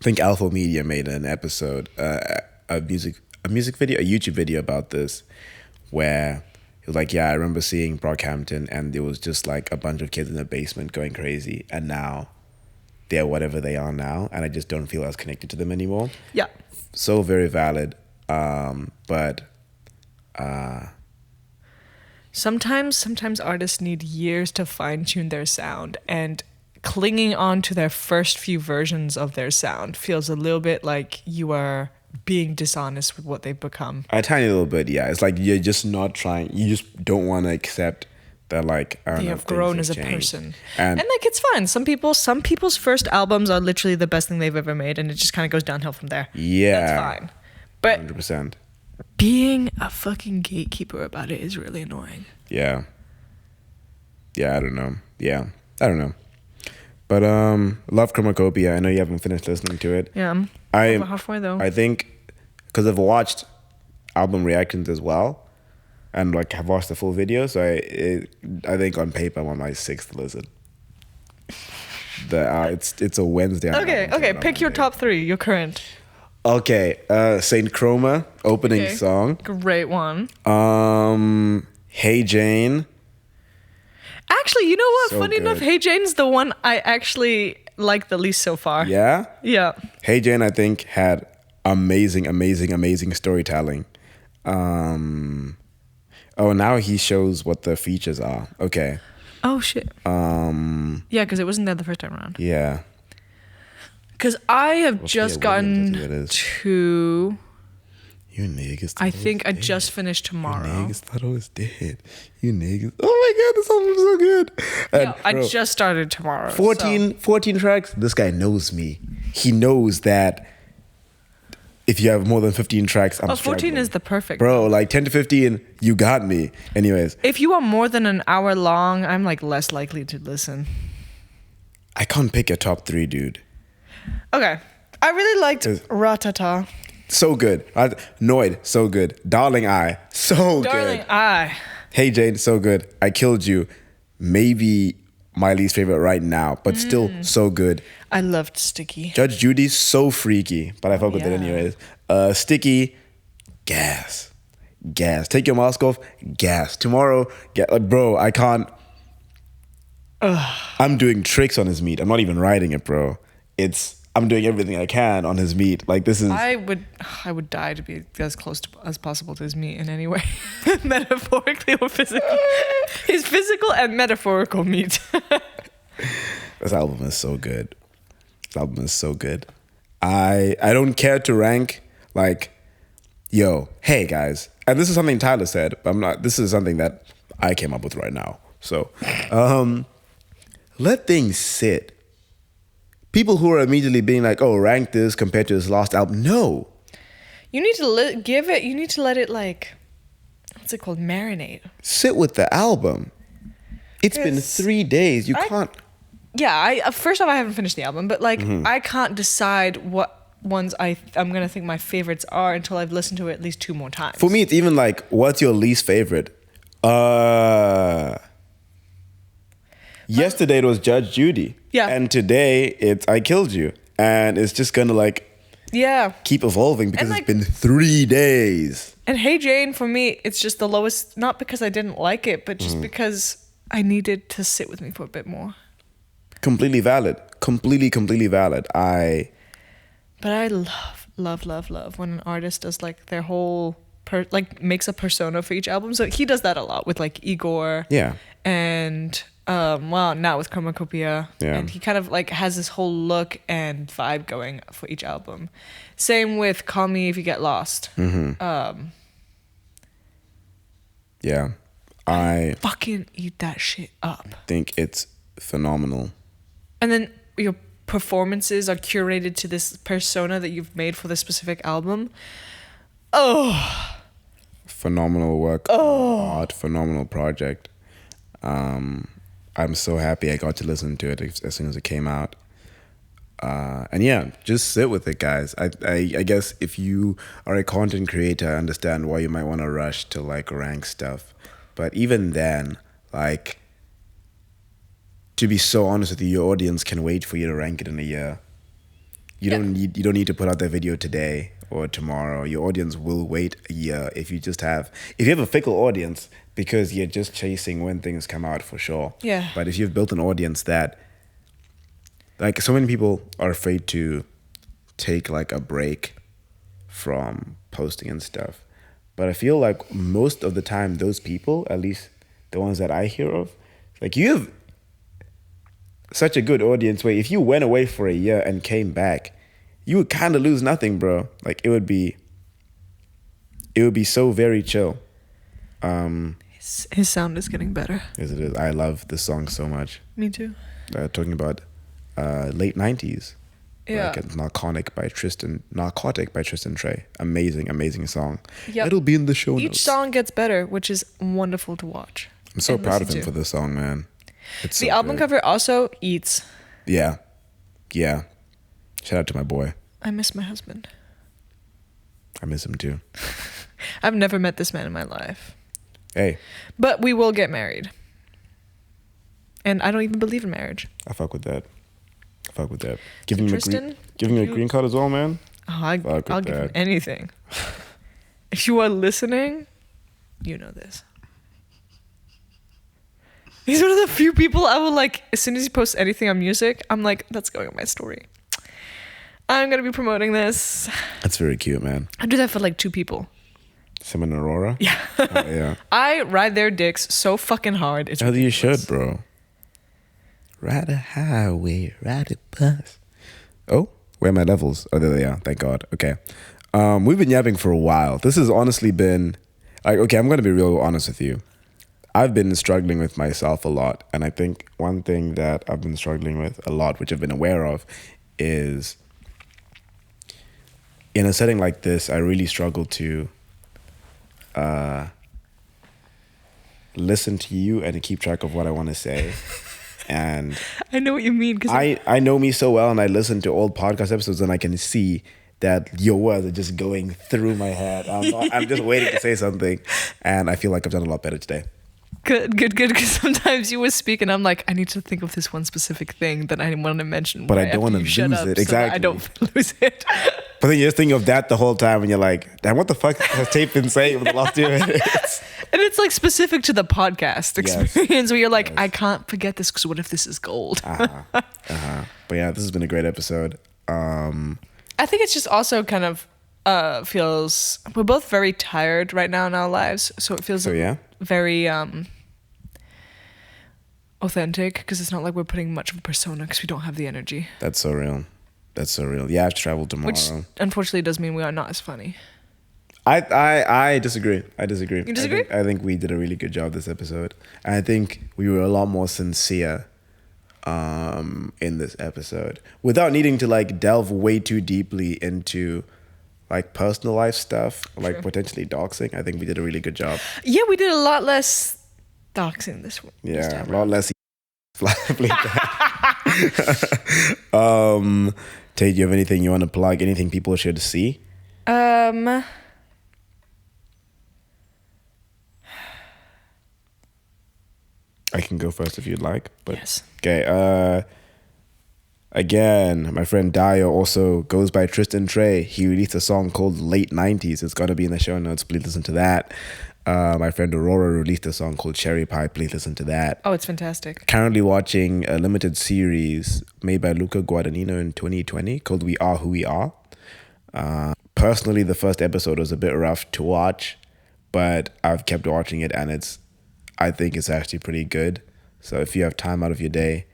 I think Alpha Media made an episode, a music video, a YouTube video about this, where it was like, yeah, I remember seeing Brockhampton and it was just like a bunch of kids in the basement going crazy, and now they're whatever they are now, and I just don't feel as connected to them anymore. Yeah. So very valid. But sometimes artists need years to fine-tune their sound, and clinging on to their first few versions of their sound feels a little bit like you are being dishonest with what they've become. A tiny little bit, yeah. It's like you're just not trying, you just don't want to accept that, like, I don't they know, have grown as a changed. person. And like, it's fine. Some people's first albums are literally the best thing they've ever made, and it just kind of goes downhill from there. Yeah. That's fine. But 100%. Being a fucking gatekeeper about it is really annoying. Yeah. Yeah, I don't know. Yeah, I don't know. But love Chromacopia. I know you haven't finished listening to it. Yeah, I'm over halfway though. I think because I've watched album reactions as well, and like have watched the full video, so I think on paper I'm on my 6th listen. It's a Wednesday. Okay. Pick your top 3. Your current. Okay, Saint Chroma opening song. Great one. Hey Jane. Actually, you know what? So Funny enough, Hey Jane's the one I actually like the least so far. Yeah? Yeah. Hey Jane, I think, had amazing storytelling. Now he shows what the features are. Okay. Oh, shit. Yeah, because it wasn't there the first time around. Yeah. Because I have just gotten to... You niggas. I think I just finished Tomorrow. You niggas thought I was dead. You niggas. Oh my god, this album is so good. Yeah, I just started Tomorrow. 14 tracks. This guy knows me. He knows that if you have more than 15 tracks, I'm 14 struggling. is the perfect. Bro, like 10 to 15, you got me. Anyways. If you are more than an hour long, I'm like less likely to listen. I can't pick a top 3, dude. Okay. I really liked Ratata. So good. Noid, so good. Darling I, so good. Darling I. Hey Jane, so good. I Killed You, maybe my least favorite right now, but still so good. I loved Sticky. Judge Judy, so freaky, but I fuck with it anyways. Sticky, gas. Take Your Mask Off, gas. Tomorrow, bro, I can't. I'm doing tricks on his meat. I'm not even writing it, bro. I'm doing everything I can on his meat. Like, this is... I would die to be as close as possible to his meat in any way. Metaphorically or physically. His physical and metaphorical meat. This album is so good. I don't care to rank, like, yo, hey guys. And this is something Tyler said. This is something that I came up with right now. So, let things sit. People who are immediately being like, oh, rank this compared to his last album. No. You need to give it, you need to let it like what's it called? Marinate. Sit with the album. It's been 3 days. You can't. Yeah, first off, I haven't finished the album, but like I can't decide what ones I'm gonna think my favorites are until I've listened to it at least 2 more times. For me, it's even like, what's your least favorite? Yesterday it was Judge Judy. Yeah. And today it's I Killed You. And it's just gonna like keep evolving because it's been 3 days. And Hey Jane, for me, it's just the lowest, not because I didn't like it, but just because I needed to sit with me for a bit more. Completely valid. Completely valid. But I love when an artist does like their whole makes a persona for each album. So he does that a lot with like Igor. Yeah. And now with Chromacopia. Yeah. And he kind of like has this whole look and vibe going for each album. Same with Call Me If You Get Lost. Yeah. I fucking eat that shit up. think it's phenomenal. And then your performances are curated to this persona that you've made for this specific album. Oh. Phenomenal work. Art, phenomenal project. I'm so happy I got to listen to it as soon as it came out. And yeah, just sit with it, guys. I guess if you are a content creator, I understand why you might want to rush to like rank stuff. But even then, like, to be so honest with you, your audience can wait for you to rank it in a year. You don't need to put out that video today or tomorrow. Your audience will wait a year if you have a fickle audience because you're just chasing when things come out, for sure. Yeah. But if you've built an audience that, like, so many people are afraid to take like a break from posting and stuff. But I feel like most of the time, those people, at least the ones that I hear of, like, you have such a good audience where if you went away for a year and came back, you would kind of lose nothing, bro. Like, it would be so very chill. His sound is getting better. Yes, it is. I love this song so much. Me too. Talking about late 90s. Yeah. Like Narcotic by Tristan Trey. Amazing song. Yep. It'll be in the show notes. Each song gets better, which is wonderful to watch. I'm so proud of him for this song, man. It's the so album good. cover also eats. Yeah. Shout out to my boy. I miss my husband. I miss him too. I've never met this man in my life. Hey. But we will get married. And I don't even believe in marriage. I fuck with that. Giving him Tristan, a green card as well, man. Oh, I'll give him anything. If you are listening, you know this. He's one of the few people I will like, as soon as he posts anything on music, I'm like, that's going on my story. I'm going to be promoting this. That's very cute, man. I do that for like 2 people. Sam and Aurora? Yeah. Oh, yeah. I ride their dicks so fucking hard. It's As you ridiculous. should, bro. Ride a highway, ride a bus. Oh, where are my levels? Oh, there they are. Thank God. Okay. We've been yapping for a while. This has honestly been, like, okay, I'm going to be real honest with you. I've been struggling with myself a lot. And I think one thing that I've been struggling with a lot, which I've been aware of, is in a setting like this, I really struggle to listen to you and to keep track of what I want to say. And I know what you mean. Cause I know me so well, and I listen to old podcast episodes and I can see that your words are just going through my head. I'm just waiting to say something, and I feel like I've done a lot better today. Good. Because sometimes you will speak and I'm like, I need to think of this one specific thing that I want to mention. But I don't want to lose it. Exactly. I don't lose it. But then you're just thinking of that the whole time, and you're like, damn, what the fuck has Tate been saying for the last 2 minutes? And it's like specific to the podcast experience Yes. where you're like, I can't forget this because what if this is gold? But yeah, this has been a great episode. I think it's just also kind of feels, we're both very tired right now in our lives. So it feels very authentic because it's not like we're putting much of a persona because we don't have the energy. That's so real. Yeah, I have to travel tomorrow. Which unfortunately does mean we are not as funny. I disagree. You disagree? I think we did a really good job this episode. And I think we were a lot more sincere in this episode without needing to like delve way too deeply into like personal life stuff, like True. potentially doxing, I think we did a really good job. Yeah, we did a lot less doxing this one. Yeah, a lot less. Tate, do you have anything you want to plug? Anything people should see? I can go first if you'd like. But yes. Okay. Again, my friend Dio also goes by Tristan Trey. He released a song called Late 90s. It's gonna be in the show notes. Please listen to that. My friend Aurora released a song called Cherry Pie. Please listen to that. Oh, it's fantastic. Currently watching a limited series made by Luca Guadagnino in 2020 called We Are Who We Are. Personally, the first episode was a bit rough to watch, but I've kept watching it and I think it's actually pretty good. So if you have time out of your day,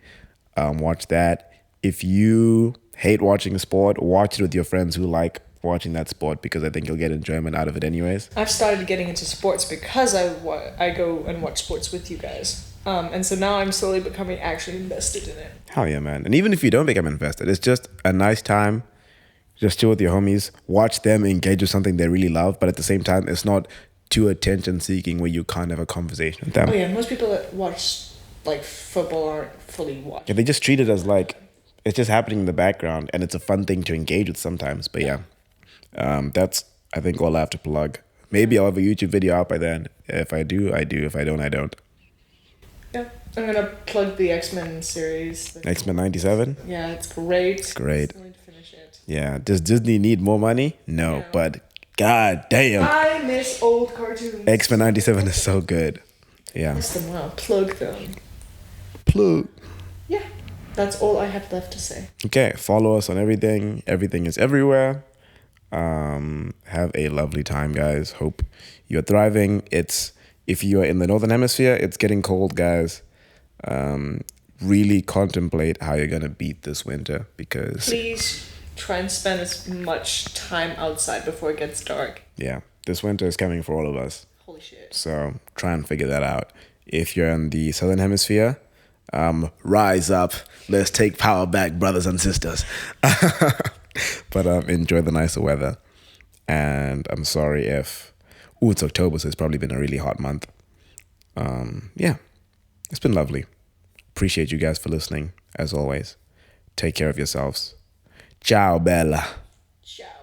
watch that. If you hate watching sport, watch it with your friends who like watching that sport, because I think you'll get enjoyment out of it anyways. I've started getting into sports because I go and watch sports with you guys. And so now I'm slowly becoming actually invested in it. Hell yeah, man. And even if you don't become invested, it's just a nice time. Just chill with your homies, watch them engage with something they really love, but at the same time, it's not too attention seeking where you can't have a conversation with them. Oh yeah, most people that watch like football aren't fully watching. Yeah, they just treat it as like it's just happening in the background, and it's a fun thing to engage with sometimes. But yeah, that's I think all I have to plug. Maybe I'll have a YouTube video out by then. If I do, I do. If I don't, I don't. Yeah, I'm gonna plug the X-Men series. X-Men 97. Yeah, it's great. It's great. I'm going to finish it. Yeah. Does Disney need more money? No. But god damn, I miss old cartoons. X-Men 97 is so good. Yeah. Miss them well. Plug them. Plug. Yeah, that's all I have left to say. Okay, follow us on everything. Everything is everywhere. Have a lovely time, guys. Hope you're thriving. If you are in the Northern Hemisphere, it's getting cold, guys. Really contemplate how you're gonna beat this winter, because please try and spend as much time outside before it gets dark. Yeah, this winter is coming for all of us. Holy shit. So try and figure that out. If you're in the Southern Hemisphere, rise up. Let's take power back, brothers and sisters. But enjoy the nicer weather. And I'm sorry if... Ooh, it's October, so it's probably been a really hot month. Yeah, it's been lovely. Appreciate you guys for listening, as always. Take care of yourselves. Ciao, Bella. Ciao.